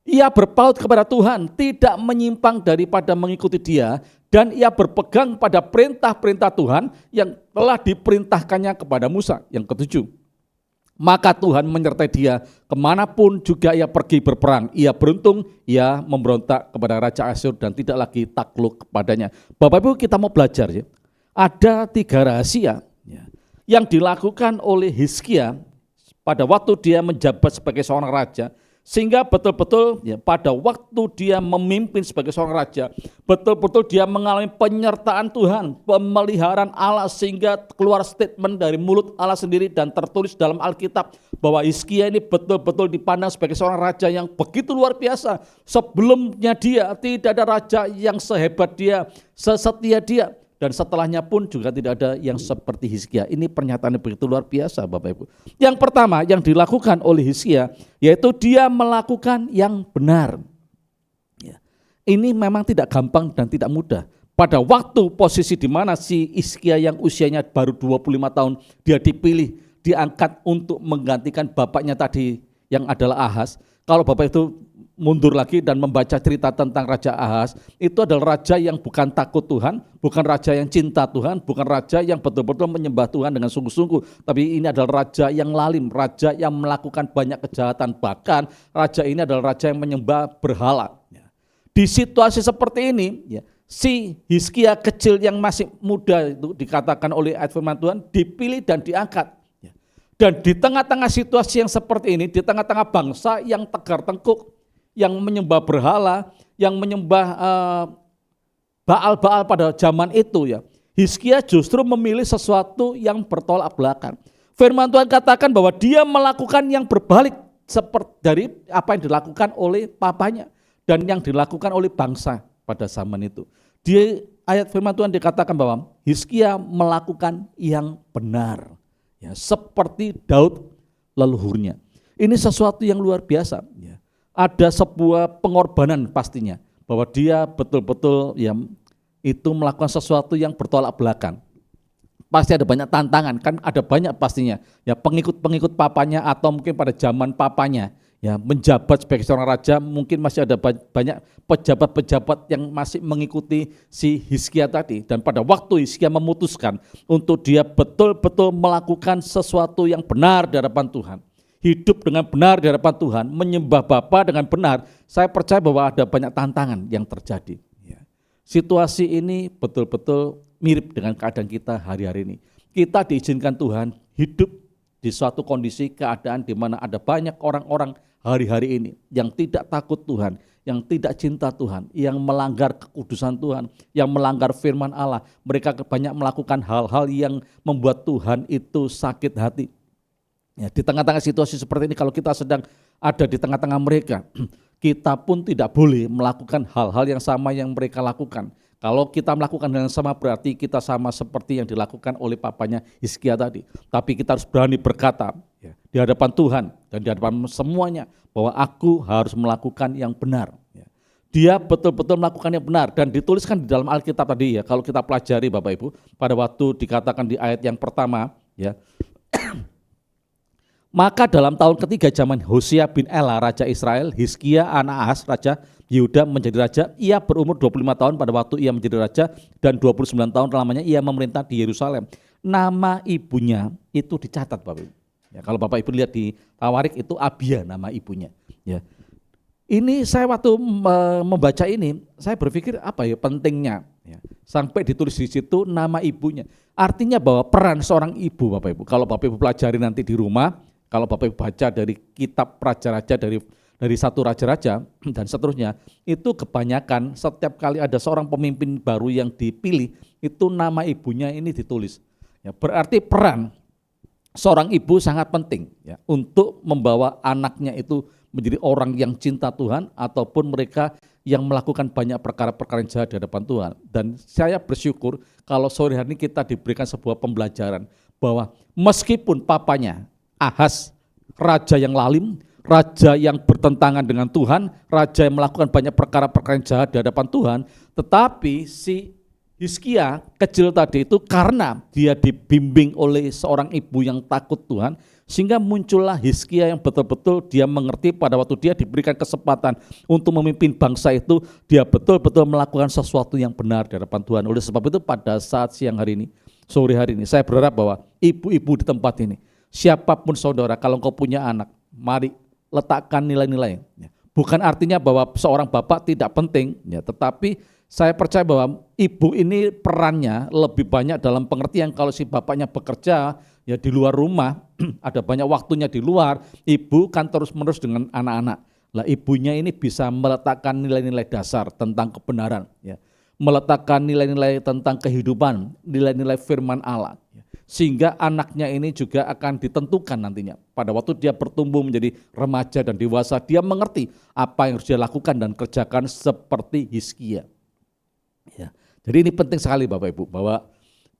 ia berpaut kepada Tuhan, tidak menyimpang daripada mengikuti dia, dan ia berpegang pada perintah-perintah Tuhan yang telah diperintahkannya kepada Musa. Yang ke-7. Maka Tuhan menyertai dia kemanapun juga ia pergi berperang. Ia beruntung, ia memberontak kepada Raja Asyur dan tidak lagi takluk kepadanya. Bapak Ibu, kita mau belajar ya. Ada 3 rahasia yang dilakukan oleh Hizkia pada waktu dia menjabat sebagai seorang raja, sehingga betul-betul ya, pada waktu dia memimpin sebagai seorang raja, betul-betul dia mengalami penyertaan Tuhan, pemeliharaan Allah, sehingga keluar statement dari mulut Allah sendiri dan tertulis dalam Alkitab bahwa Hizkia ini betul-betul dipandang sebagai seorang raja yang begitu luar biasa. Sebelumnya dia tidak ada raja yang sehebat dia, sesetia dia. Dan setelahnya pun juga tidak ada yang seperti Hizkia. Ini pernyataan yang begitu luar biasa, Bapak Ibu. Yang pertama yang dilakukan oleh Hizkia, yaitu dia melakukan yang benar. Ya. Ini memang tidak gampang dan tidak mudah. Pada waktu posisi di mana si Hizkia yang usianya baru 25 tahun, dia dipilih, diangkat untuk menggantikan bapaknya tadi yang adalah Ahaz. Kalau Bapak itu mundur lagi dan membaca cerita tentang Raja Ahaz, itu adalah raja yang bukan takut Tuhan, bukan raja yang cinta Tuhan, bukan raja yang betul-betul menyembah Tuhan dengan sungguh-sungguh, tapi ini adalah raja yang lalim, raja yang melakukan banyak kejahatan, bahkan raja ini adalah raja yang menyembah berhala. Di situasi seperti ini, ya, si Hizkia kecil yang masih muda itu dikatakan oleh ayat firman Tuhan dipilih dan diangkat. Dan di tengah-tengah situasi yang seperti ini, di tengah-tengah bangsa yang tegar tengkuk, yang menyembah berhala, yang menyembah Baal-Baal pada zaman itu ya, Hizkia justru memilih sesuatu yang bertolak belakang. Firman Tuhan katakan bahwa dia melakukan yang berbalik seperti dari apa yang dilakukan oleh papanya dan yang dilakukan oleh bangsa pada zaman itu. Di ayat firman Tuhan dikatakan bahwa Hizkia melakukan yang benar, ya, seperti Daud leluhurnya. Ini sesuatu yang luar biasa. Ya. Ada sebuah pengorbanan pastinya bahwa dia betul-betul ya itu melakukan sesuatu yang bertolak belakang. Pasti ada banyak tantangan, kan ada banyak pastinya. Ya pengikut-pengikut papanya atau mungkin pada zaman papanya ya menjabat sebagai seorang raja, mungkin masih ada banyak pejabat-pejabat yang masih mengikuti si Hizkia tadi. Dan pada waktu Hizkia memutuskan untuk dia betul-betul melakukan sesuatu yang benar di hadapan Tuhan, hidup dengan benar di hadapan Tuhan, menyembah Bapa dengan benar, saya percaya bahwa ada banyak tantangan yang terjadi. Situasi ini betul-betul mirip dengan keadaan kita hari-hari ini. Kita diizinkan Tuhan hidup di suatu kondisi keadaan di mana ada banyak orang-orang hari-hari ini yang tidak takut Tuhan, yang tidak cinta Tuhan, yang melanggar kekudusan Tuhan, yang melanggar firman Allah. Mereka banyak melakukan hal-hal yang membuat Tuhan itu sakit hati. Ya, di tengah-tengah situasi seperti ini, kalau kita sedang ada di tengah-tengah mereka, kita pun tidak boleh melakukan hal-hal yang sama yang mereka lakukan. Kalau kita melakukan hal yang sama berarti kita sama seperti yang dilakukan oleh papanya Hizkia tadi. Tapi kita harus berani berkata ya, di hadapan Tuhan dan di hadapan semuanya bahwa aku harus melakukan yang benar. Ya. Dia betul-betul melakukan yang benar dan dituliskan di dalam Alkitab tadi ya. Kalau kita pelajari Bapak Ibu, pada waktu dikatakan di ayat yang pertama ya. Maka dalam tahun ketiga zaman Hosea bin Ela, Raja Israel, Hizkia anak Ahaz, Raja Yehuda menjadi raja. Ia berumur 25 tahun pada waktu ia menjadi raja dan 29 tahun lamanya ia memerintah di Yerusalem. Nama ibunya itu dicatat Bapak Ibu. Ya, kalau Bapak Ibu lihat di Tawarik itu Abia nama ibunya. Ya. Ini saya waktu membaca ini, saya berpikir apa ya pentingnya. Ya. Sampai ditulis di situ nama ibunya. Artinya bahwa peran seorang ibu Bapak Ibu. Kalau Bapak Ibu pelajari nanti di rumah, kalau Bapak Ibu baca dari kitab raja-raja dari satu raja-raja dan seterusnya, itu kebanyakan setiap kali ada seorang pemimpin baru yang dipilih, itu nama ibunya ini ditulis. Ya, berarti peran seorang ibu sangat penting ya, untuk membawa anaknya itu menjadi orang yang cinta Tuhan ataupun mereka yang melakukan banyak perkara-perkara yang jahat di hadapan Tuhan. Dan saya bersyukur kalau sore hari ini kita diberikan sebuah pembelajaran bahwa meskipun papanya Ahaz, raja yang lalim, raja yang bertentangan dengan Tuhan, raja yang melakukan banyak perkara-perkara yang jahat di hadapan Tuhan, tetapi si Hizkia kecil tadi itu karena dia dibimbing oleh seorang ibu yang takut Tuhan, sehingga muncullah Hizkia yang betul-betul dia mengerti pada waktu dia diberikan kesempatan untuk memimpin bangsa itu, dia betul-betul melakukan sesuatu yang benar di hadapan Tuhan. Oleh sebab itu pada saat siang hari ini, sore hari ini, saya berharap bahwa ibu-ibu di tempat ini, siapapun saudara, kalau engkau punya anak, mari letakkan nilai-nilai. Bukan artinya bahwa seorang bapak tidak penting, ya, tetapi saya percaya bahwa ibu ini perannya lebih banyak dalam pengertian kalau si bapaknya bekerja ya di luar rumah, ada banyak waktunya di luar, ibu kan terus-menerus dengan anak-anak. Lah ibunya ini bisa meletakkan nilai-nilai dasar tentang kebenaran, ya, meletakkan nilai-nilai tentang kehidupan, nilai-nilai firman Allah. Sehingga anaknya ini juga akan ditentukan nantinya. Pada waktu dia bertumbuh menjadi remaja dan dewasa, dia mengerti apa yang harus dia lakukan dan kerjakan seperti Hizkia. Ya. Jadi ini penting sekali Bapak Ibu, bahwa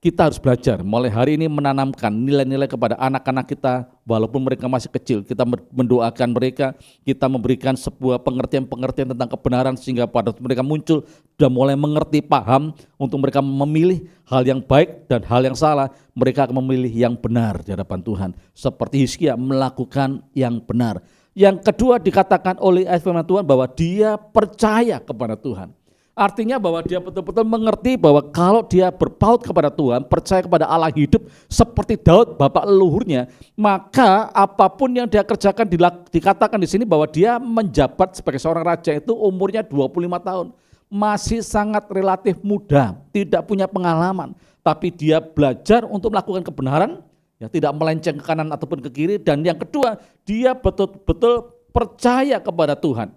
kita harus belajar mulai hari ini menanamkan nilai-nilai kepada anak-anak kita walaupun mereka masih kecil. Kita mendoakan mereka, kita memberikan sebuah pengertian-pengertian tentang kebenaran sehingga pada mereka muncul dan mulai mengerti, paham untuk mereka memilih hal yang baik dan hal yang salah. Mereka akan memilih yang benar di hadapan Tuhan. Seperti Hizkia melakukan yang benar. Yang kedua dikatakan oleh ayat firman Tuhan bahwa dia percaya kepada Tuhan. Artinya bahwa dia betul-betul mengerti bahwa kalau dia berpaut kepada Tuhan, percaya kepada Allah hidup seperti Daud bapak leluhurnya, maka apapun yang dia kerjakan dikatakan di sini bahwa dia menjabat sebagai seorang raja itu umurnya 25 tahun. masih sangat relatif muda, tidak punya pengalaman, tapi dia belajar untuk melakukan kebenaran, ya, tidak melenceng ke kanan ataupun ke kiri. Dan yang kedua, dia betul-betul percaya kepada Tuhan,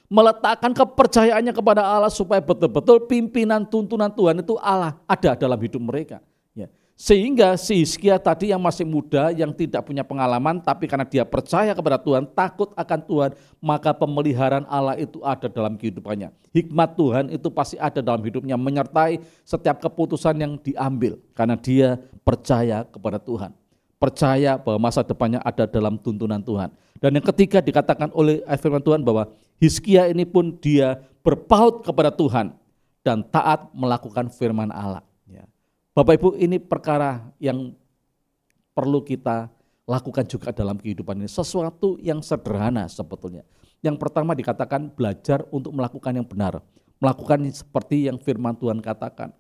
meletakkan kepercayaannya kepada Allah supaya betul-betul pimpinan tuntunan Tuhan itu Allah ada dalam hidup mereka. Ya. Sehingga si Hizkia tadi yang masih muda, yang tidak punya pengalaman, tapi karena dia percaya kepada Tuhan, takut akan Tuhan, maka pemeliharaan Allah itu ada dalam kehidupannya. Hikmat Tuhan itu pasti ada dalam hidupnya, menyertai setiap keputusan yang diambil, karena dia percaya kepada Tuhan. Percaya bahwa masa depannya ada dalam tuntunan Tuhan. Dan yang ketiga dikatakan oleh firman Tuhan bahwa Hizkia ini pun dia berpaut kepada Tuhan dan taat melakukan firman Allah. Bapak Ibu, ini perkara yang perlu kita lakukan juga dalam kehidupan ini. Sesuatu yang sederhana sebetulnya. Yang pertama dikatakan belajar untuk melakukan yang benar. Melakukan seperti yang firman Tuhan katakan.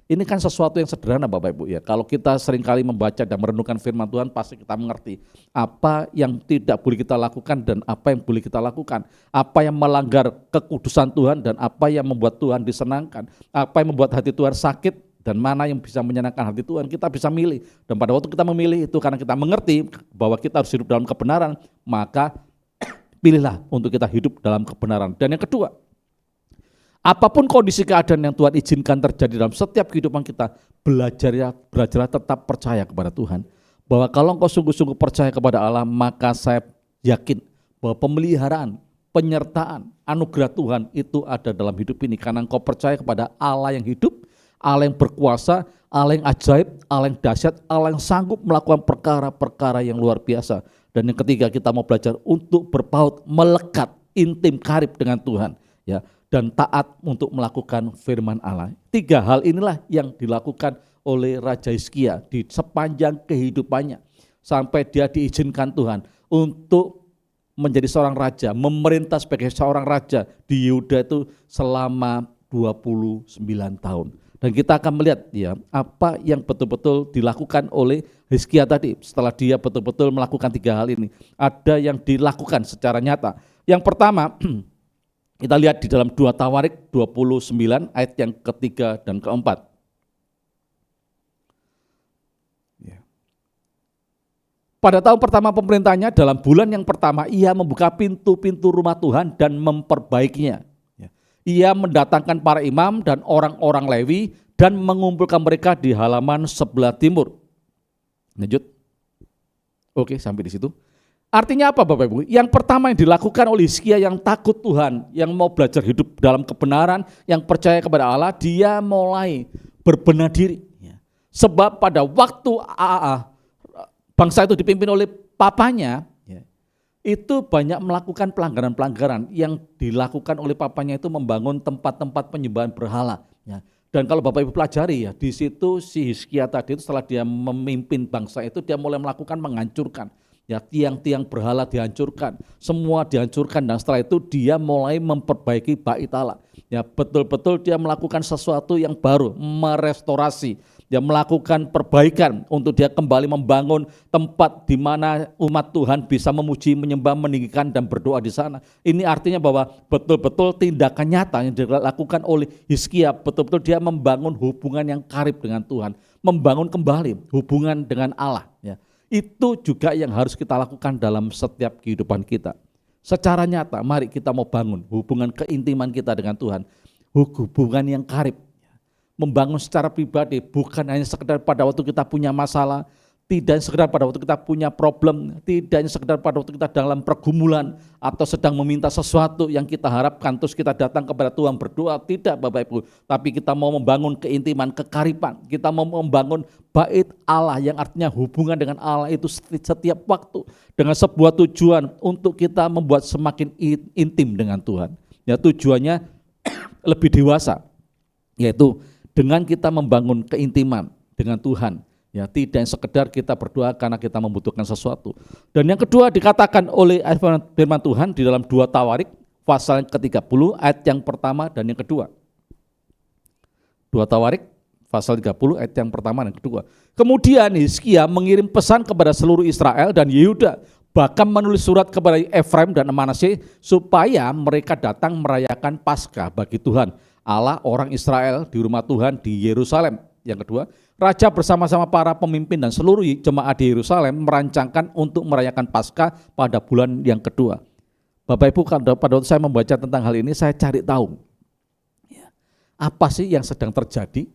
Ini kan sesuatu yang sederhana Bapak Ibu ya. Kalau kita seringkali membaca dan merenungkan firman Tuhan, pasti kita mengerti apa yang tidak boleh kita lakukan dan apa yang boleh kita lakukan. Apa yang melanggar kekudusan Tuhan dan apa yang membuat Tuhan disenangkan. Apa yang membuat hati Tuhan sakit dan mana yang bisa menyenangkan hati Tuhan, kita bisa milih. Dan pada waktu kita memilih itu karena kita mengerti bahwa kita harus hidup dalam kebenaran, maka pilihlah untuk kita hidup dalam kebenaran. Dan yang kedua, apapun kondisi keadaan yang Tuhan izinkan terjadi dalam setiap kehidupan kita, belajarlah tetap percaya kepada Tuhan. Bahwa kalau engkau sungguh-sungguh percaya kepada Allah, maka saya yakin bahwa pemeliharaan, penyertaan, anugerah Tuhan itu ada dalam hidup ini. Karena engkau percaya kepada Allah yang hidup, Allah yang berkuasa, Allah yang ajaib, Allah yang dahsyat, Allah yang sanggup melakukan perkara-perkara yang luar biasa. Dan yang ketiga, kita mau belajar untuk berpaut, melekat, intim, karib dengan Tuhan, ya, dan taat untuk melakukan firman Allah. Tiga hal inilah yang dilakukan oleh Raja Hizkia di sepanjang kehidupannya sampai dia diizinkan Tuhan untuk menjadi seorang raja, memerintah sebagai seorang raja di Yehuda itu selama 29 tahun. Dan kita akan melihat ya apa yang betul-betul dilakukan oleh Hizkia tadi setelah dia betul-betul melakukan tiga hal ini. Ada yang dilakukan secara nyata. Yang pertama, kita lihat di dalam 2 Tawarik 29 ayat yang ketiga dan keempat. Pada tahun pertama pemerintahnya, dalam bulan yang pertama ia membuka pintu-pintu rumah Tuhan dan memperbaikinya. Ia mendatangkan para imam dan orang-orang Lewi dan mengumpulkan mereka di halaman sebelah timur. Lanjut. Oke, sampai di situ. Artinya apa Bapak Ibu? Yang pertama yang dilakukan oleh Hizkia yang takut Tuhan, yang mau belajar hidup dalam kebenaran, yang percaya kepada Allah, dia mulai berbenah diri. Sebab pada waktu bangsa itu dipimpin oleh papanya, itu banyak melakukan pelanggaran-pelanggaran yang dilakukan oleh papanya itu membangun tempat-tempat penyembahan berhala. Ya. Dan kalau Bapak Ibu pelajari ya, di situ si Hizkia tadi itu setelah dia memimpin bangsa itu dia mulai melakukan menghancurkan. Ya, tiang-tiang berhala dihancurkan, semua dihancurkan dan setelah itu dia mulai memperbaiki bait Allah. Ya, betul-betul dia melakukan sesuatu yang baru, merestorasi. Dia melakukan perbaikan untuk dia kembali membangun tempat di mana umat Tuhan bisa memuji, menyembah, meninggikan dan berdoa di sana. Ini artinya bahwa betul-betul tindakan nyata yang dilakukan oleh Hizkia, betul-betul dia membangun hubungan yang karib dengan Tuhan, membangun kembali hubungan dengan Allah. Ya. Itu juga yang harus kita lakukan dalam setiap kehidupan kita. Secara nyata, mari kita mau bangun hubungan keintiman kita dengan Tuhan, hubungan yang karib. Membangun secara pribadi, bukan hanya sekedar pada waktu kita punya masalah, tidak hanya sekedar pada waktu kita punya problem, tidak hanya sekedar pada waktu kita dalam pergumulan atau sedang meminta sesuatu yang kita harapkan terus kita datang kepada Tuhan berdoa, tidak Bapak Ibu, tapi kita mau membangun keintiman, kekaripan, kita mau membangun bait Allah yang artinya hubungan dengan Allah itu setiap waktu dengan sebuah tujuan untuk kita membuat semakin intim dengan Tuhan. Ya, tujuannya lebih dewasa, yaitu dengan kita membangun keintiman dengan Tuhan, ya tidak sekedar kita berdoa karena kita membutuhkan sesuatu. Dan yang kedua dikatakan oleh firman Tuhan di dalam 2 Tawarik pasal ke-30 ayat yang pertama dan yang kedua. 2 Tawarik pasal 30 ayat yang pertama dan kedua. Kemudian Hizkia mengirim pesan kepada seluruh Israel dan Yehuda bahkan menulis surat kepada Efraim dan Manasye supaya mereka datang merayakan Paskah bagi Tuhan Allah orang Israel di rumah Tuhan di Yerusalem. Yang kedua, raja bersama-sama para pemimpin dan seluruh jemaat di Yerusalem merancangkan untuk merayakan Paskah pada bulan yang kedua. Bapak Ibu, pada waktu saya membaca tentang hal ini, saya cari tahu apa sih yang sedang terjadi.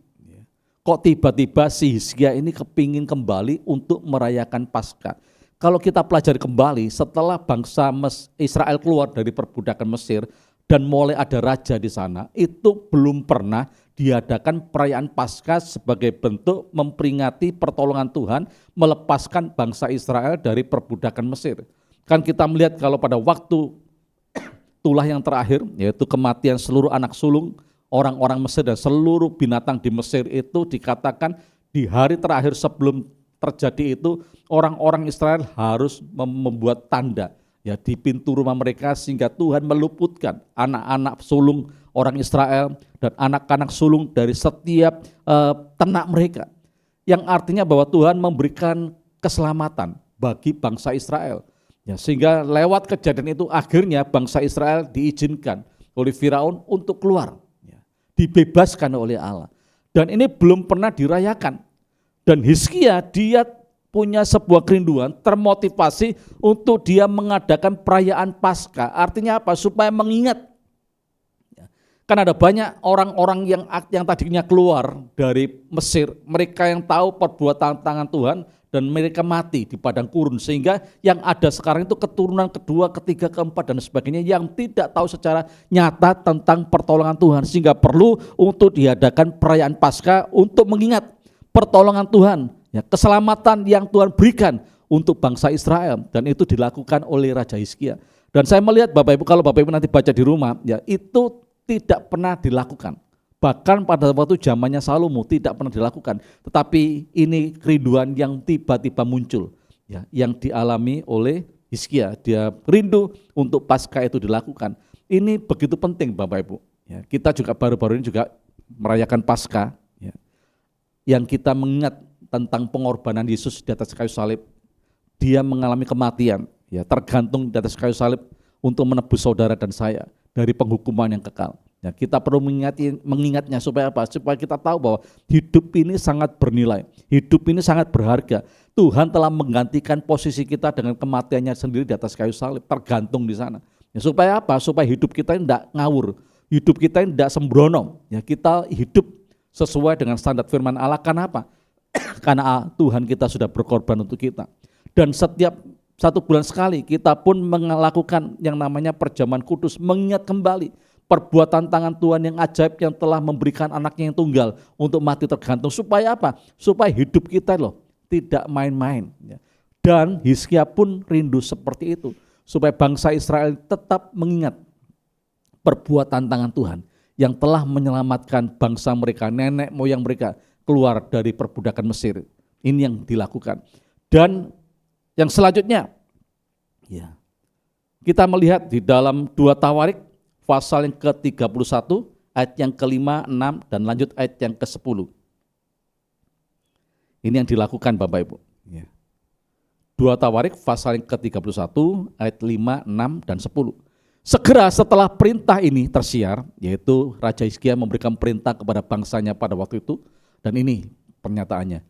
Kok tiba-tiba si Hizkia ini kepingin kembali untuk merayakan Paskah. Kalau kita pelajari kembali, setelah bangsa Israel keluar dari perbudakan Mesir dan mulai ada raja di sana, itu belum pernah diadakan perayaan Paskah sebagai bentuk memperingati pertolongan Tuhan melepaskan bangsa Israel dari perbudakan Mesir. Kan kita melihat kalau pada waktu tulah yang terakhir, yaitu kematian seluruh anak sulung orang-orang Mesir dan seluruh binatang di Mesir, itu dikatakan di hari terakhir sebelum terjadi itu orang-orang Israel harus membuat tanda ya di pintu rumah mereka sehingga Tuhan meluputkan anak-anak sulung orang Israel dan anak-anak sulung dari setiap ternak mereka, yang artinya bahwa Tuhan memberikan keselamatan bagi bangsa Israel. Ya, sehingga lewat kejadian itu akhirnya bangsa Israel diizinkan oleh Firaun untuk keluar, ya, dibebaskan oleh Allah. Dan ini belum pernah dirayakan. Dan Hizkia dia punya sebuah kerinduan, termotivasi untuk dia mengadakan perayaan Paskah. Artinya apa? Supaya mengingat. Kan ada banyak orang-orang yang tadinya keluar dari Mesir, mereka yang tahu perbuatan tangan Tuhan dan mereka mati di padang gurun, sehingga yang ada sekarang itu keturunan kedua, ketiga, keempat dan sebagainya yang tidak tahu secara nyata tentang pertolongan Tuhan, sehingga perlu untuk diadakan perayaan Paskah untuk mengingat pertolongan Tuhan, ya, keselamatan yang Tuhan berikan untuk bangsa Israel, dan itu dilakukan oleh Raja Hizkia. Dan saya melihat Bapak Ibu, kalau Bapak Ibu nanti baca di rumah, ya itu tidak pernah dilakukan. Bahkan pada waktu zamannya Salomo tidak pernah dilakukan. Tetapi ini kerinduan yang tiba-tiba muncul, ya, yang dialami oleh Hizkia. Dia rindu untuk Paskah itu dilakukan. Ini begitu penting Bapak Ibu. Ya, kita juga baru-baru ini juga merayakan Paskah, ya, yang kita mengingat tentang pengorbanan Yesus di atas kayu salib. Dia mengalami kematian, ya, tergantung di atas kayu salib untuk menebus saudara dan saya dari penghukuman yang kekal. Ya, kita perlu mengingatnya supaya apa? Supaya kita tahu bahwa hidup ini sangat bernilai, hidup ini sangat berharga. Tuhan telah menggantikan posisi kita dengan kematiannya sendiri di atas kayu salib, tergantung di sana. Ya, supaya apa? Supaya hidup kita ini tidak ngawur, hidup kita ini tidak sembrono. Ya, kita hidup sesuai dengan standar firman Allah. Karena apa? Karena Tuhan kita sudah berkorban untuk kita. Dan setiap 1 bulan sekali kita pun melakukan yang namanya perjamuan kudus, mengingat kembali perbuatan tangan Tuhan yang ajaib yang telah memberikan anaknya yang tunggal untuk mati tergantung. Supaya apa? Supaya hidup kita tidak main-main. Dan Hizkia pun rindu seperti itu, supaya bangsa Israel tetap mengingat perbuatan tangan Tuhan yang telah menyelamatkan bangsa mereka, nenek moyang mereka keluar dari perbudakan Mesir. Ini yang dilakukan. Dan yang selanjutnya, ya, kita melihat di dalam 2 Tawarik pasal yang ke-31, ayat yang ke-5, 6, dan lanjut ayat yang ke-10. Ini yang dilakukan Bapak Ibu. 2 Tawarik pasal yang ke-31, ayat 5, 6, dan 10. Segera setelah perintah ini tersiar, yaitu Raja Hizkia memberikan perintah kepada bangsanya pada waktu itu, dan ini pernyataannya.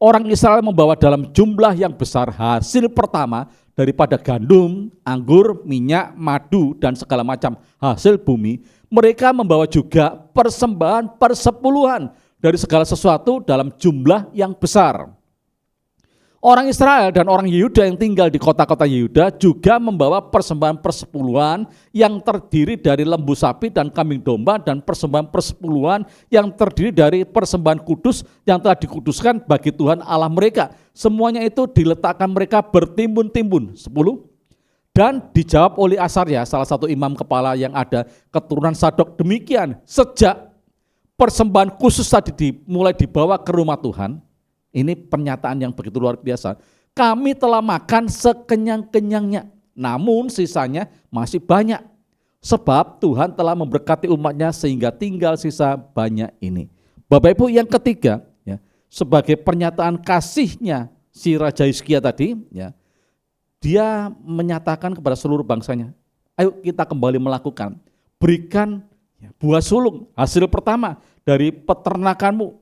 Orang Israel membawa dalam jumlah yang besar hasil pertama daripada gandum, anggur, minyak, madu, dan segala macam hasil bumi. Mereka membawa juga persembahan persepuluhan dari segala sesuatu dalam jumlah yang besar. Orang Israel dan orang Yehuda yang tinggal di kota-kota Yehuda juga membawa persembahan persepuluhan yang terdiri dari lembu sapi dan kambing domba, dan persembahan persepuluhan yang terdiri dari persembahan kudus yang telah dikuduskan bagi Tuhan Allah mereka. Semuanya itu diletakkan mereka bertimbun-timbun, 10. Dan dijawab oleh Asarya, salah satu imam kepala yang ada keturunan Sadok, demikian sejak persembahan khusus tadi mulai dibawa ke rumah Tuhan. Ini pernyataan yang begitu luar biasa. Kami telah makan sekenyang-kenyangnya, namun sisanya masih banyak. Sebab Tuhan telah memberkati umatnya sehingga tinggal sisa banyak ini. Bapak Ibu, yang ketiga, ya, sebagai pernyataan kasihnya si Raja Hizkia tadi, ya, Dia menyatakan kepada seluruh bangsanya, ayo kita kembali melakukan, berikan buah sulung, hasil pertama dari peternakanmu,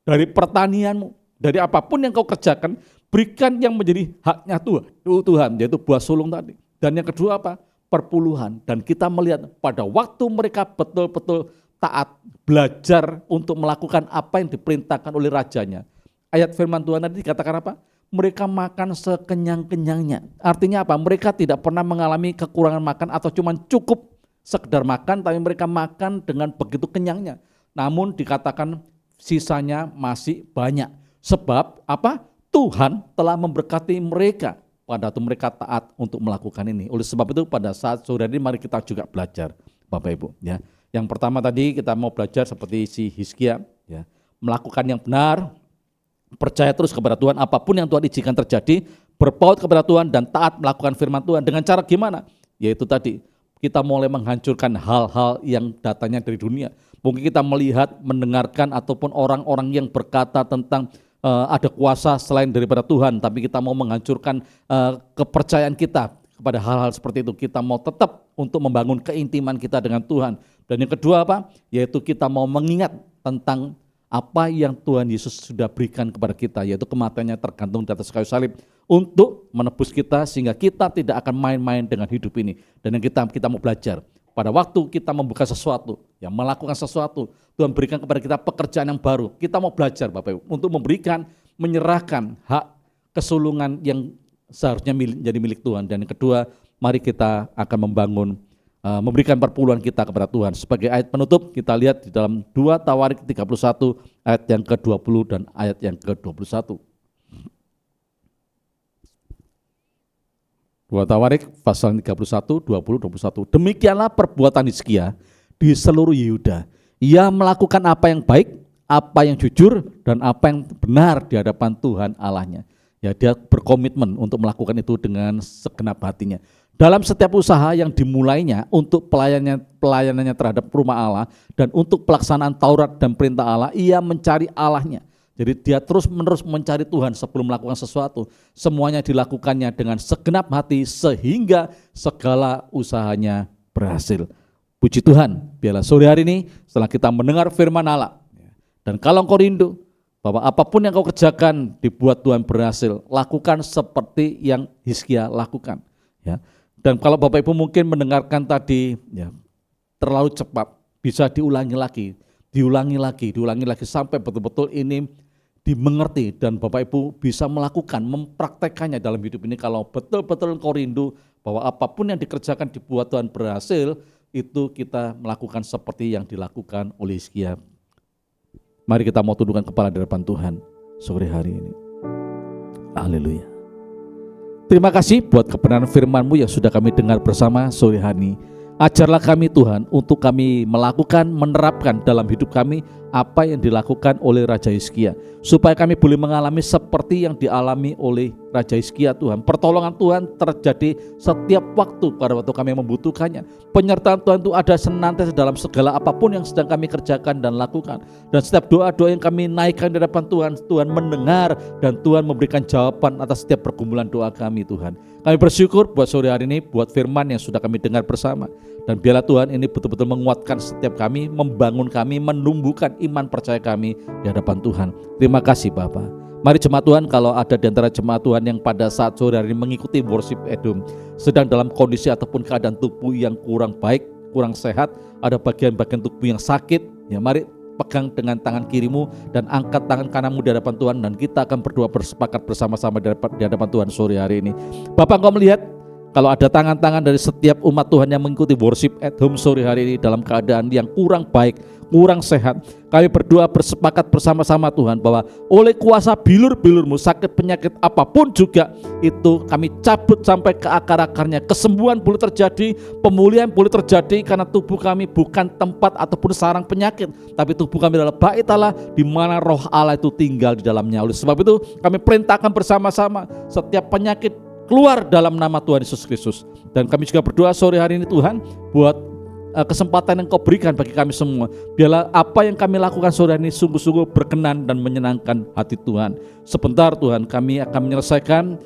dari pertanianmu, dari apapun yang kau kerjakan, berikan yang menjadi haknya Tuhan, yaitu buah sulung tadi. Dan yang kedua apa? Perpuluhan. Dan kita melihat pada waktu mereka betul-betul taat, belajar untuk melakukan apa yang diperintahkan oleh rajanya. Ayat firman Tuhan tadi dikatakan apa? Mereka makan sekenyang-kenyangnya. Artinya apa? Mereka tidak pernah mengalami kekurangan makan atau cuma cukup sekedar makan, tapi mereka makan dengan begitu kenyangnya. Namun dikatakan sisanya masih banyak. Sebab apa? Tuhan telah memberkati mereka pada waktu mereka taat untuk melakukan ini. Oleh sebab itu pada saat sore ini mari kita juga belajar, Bapak Ibu. Ya. Yang pertama tadi kita mau belajar seperti si Hizkia, ya, melakukan yang benar, percaya terus kepada Tuhan, apapun yang Tuhan izinkan terjadi, berpaut kepada Tuhan dan taat melakukan firman Tuhan. Dengan cara gimana? Yaitu tadi, kita mulai menghancurkan hal-hal yang datangnya dari dunia. Mungkin kita melihat, mendengarkan ataupun orang-orang yang berkata tentang ada kuasa selain daripada Tuhan, tapi kita mau menghancurkan kepercayaan kita kepada hal-hal seperti itu. Kita mau tetap untuk membangun keintiman kita dengan Tuhan. Dan yang kedua apa? Yaitu kita mau mengingat tentang apa yang Tuhan Yesus sudah berikan kepada kita, yaitu kematiannya tergantung di atas kayu salib untuk menebus kita sehingga kita tidak akan main-main dengan hidup ini. Dan yang kita mau belajar, pada waktu kita membuka sesuatu, ya melakukan sesuatu, Tuhan berikan kepada kita pekerjaan yang baru. Kita mau belajar Bapak Ibu untuk memberikan, menyerahkan hak kesulungan yang seharusnya menjadi milik Tuhan. Dan yang kedua, mari kita akan membangun, memberikan perpuluhan kita kepada Tuhan. Sebagai ayat penutup kita lihat di dalam 2 Tawarik 31 ayat yang ke-20 dan ayat yang ke-21. 2 Tawarik pasal 31, 20, 21. Demikianlah perbuatan Hizkia di seluruh Yehuda. Ia melakukan apa yang baik, apa yang jujur, dan apa yang benar di hadapan Tuhan Allahnya. Ya, dia berkomitmen untuk melakukan itu dengan segenap hatinya. Dalam setiap usaha yang dimulainya untuk pelayanannya terhadap rumah Allah dan untuk pelaksanaan Taurat dan perintah Allah, ia mencari Allahnya. Jadi dia terus-menerus mencari Tuhan sebelum melakukan sesuatu. Semuanya dilakukannya dengan segenap hati sehingga segala usahanya berhasil. Puji Tuhan, biarlah sore hari ini setelah kita mendengar firman Allah, dan kalau engkau rindu bahwa apapun yang kau kerjakan dibuat Tuhan berhasil, lakukan seperti yang Hizkia lakukan. Ya. Dan kalau Bapak Ibu mungkin mendengarkan tadi ya, terlalu cepat, bisa diulangi lagi sampai betul-betul ini dimengerti dan Bapak Ibu bisa melakukan, mempraktekannya dalam hidup ini. Kalau betul-betul engkau rindu bahwa apapun yang dikerjakan dibuat Tuhan berhasil, itu kita melakukan seperti yang dilakukan oleh Hizkia. Mari kita mau tundukkan kepala di hadapan Tuhan sore hari ini. Haleluya. Terima kasih buat kebenaran firman-Mu yang sudah kami dengar bersama sore hari ini. Ajarlah kami Tuhan untuk kami melakukan, menerapkan dalam hidup kami apa yang dilakukan oleh Raja Hizkia, supaya kami boleh mengalami seperti yang dialami oleh Raja Hizkia Tuhan. Pertolongan Tuhan terjadi setiap waktu pada waktu kami membutuhkannya. Penyertaan Tuhan itu ada senantiasa dalam segala apapun yang sedang kami kerjakan dan lakukan. Dan setiap doa-doa yang kami naikkan di hadapan Tuhan, Tuhan mendengar dan Tuhan memberikan jawaban atas setiap pergumulan doa kami Tuhan. Kami bersyukur buat sore hari ini, buat firman yang sudah kami dengar bersama. Dan biarlah Tuhan ini betul-betul menguatkan setiap kami, membangun kami, menumbuhkan iman percaya kami di hadapan Tuhan. Terima kasih Bapa. Mari jemaat Tuhan, kalau ada di antara jemaat Tuhan yang pada saat sore hari ini mengikuti worship Edom, sedang dalam kondisi ataupun keadaan tubuh yang kurang baik, kurang sehat, ada bagian-bagian tubuh yang sakit, ya mari pegang dengan tangan kirimu dan angkat tangan kananmu di hadapan Tuhan, dan kita akan berdoa bersepakat bersama-sama di hadapan Tuhan sore hari ini. Bapak, Engkau melihat kalau ada tangan-tangan dari setiap umat Tuhan yang mengikuti worship at home sore hari ini dalam keadaan yang kurang baik, kurang sehat, kami berdoa bersepakat bersama-sama Tuhan bahwa oleh kuasa bilur-bilur-Mu, sakit penyakit apapun juga itu kami cabut sampai ke akar-akarnya. Kesembuhan boleh terjadi, pemulihan boleh terjadi, karena tubuh kami bukan tempat ataupun sarang penyakit, tapi tubuh kami adalah bait Allah di mana roh Allah itu tinggal di dalamnya. Oleh sebab itu kami perintahkan bersama-sama setiap penyakit keluar dalam nama Tuhan Yesus Kristus. Dan kami juga berdoa sore hari ini Tuhan buat kesempatan yang Kau berikan bagi kami semua. Biarlah apa yang kami lakukan sore hari ini sungguh-sungguh berkenan dan menyenangkan hati Tuhan. Sebentar Tuhan, kami akan menyelesaikan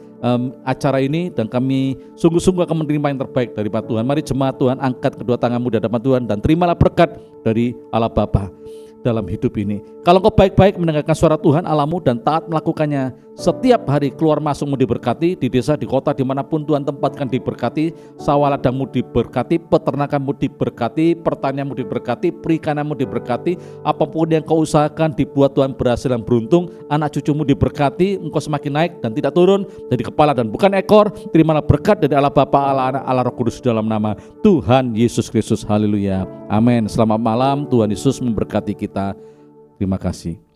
acara ini, dan kami sungguh-sungguh akan menerima yang terbaik dari Tuhan. Mari jemaat Tuhan, angkat kedua tanganmu di hadapan Tuhan dan terimalah berkat dari Allah Bapa dalam hidup ini. Kalau engkau baik-baik mendengarkan suara Tuhan Allahmu dan taat melakukannya, setiap hari keluar masukmu diberkati, di desa, di kota, dimanapun Tuhan tempatkan diberkati, sawah ladangmu diberkati, peternakanmu diberkati, pertanianmu diberkati, perikananmu diberkati, apapun yang kau usahakan dibuat Tuhan berhasil dan beruntung, anak cucumu diberkati, engkau semakin naik dan tidak turun, jadi kepala dan bukan ekor. Terimalah berkat dari Allah Bapa, Allah Anak, Allah Roh Kudus dalam nama Tuhan Yesus Kristus. Haleluya, amin. Selamat malam, Tuhan Yesus memberkati kita. Terima kasih.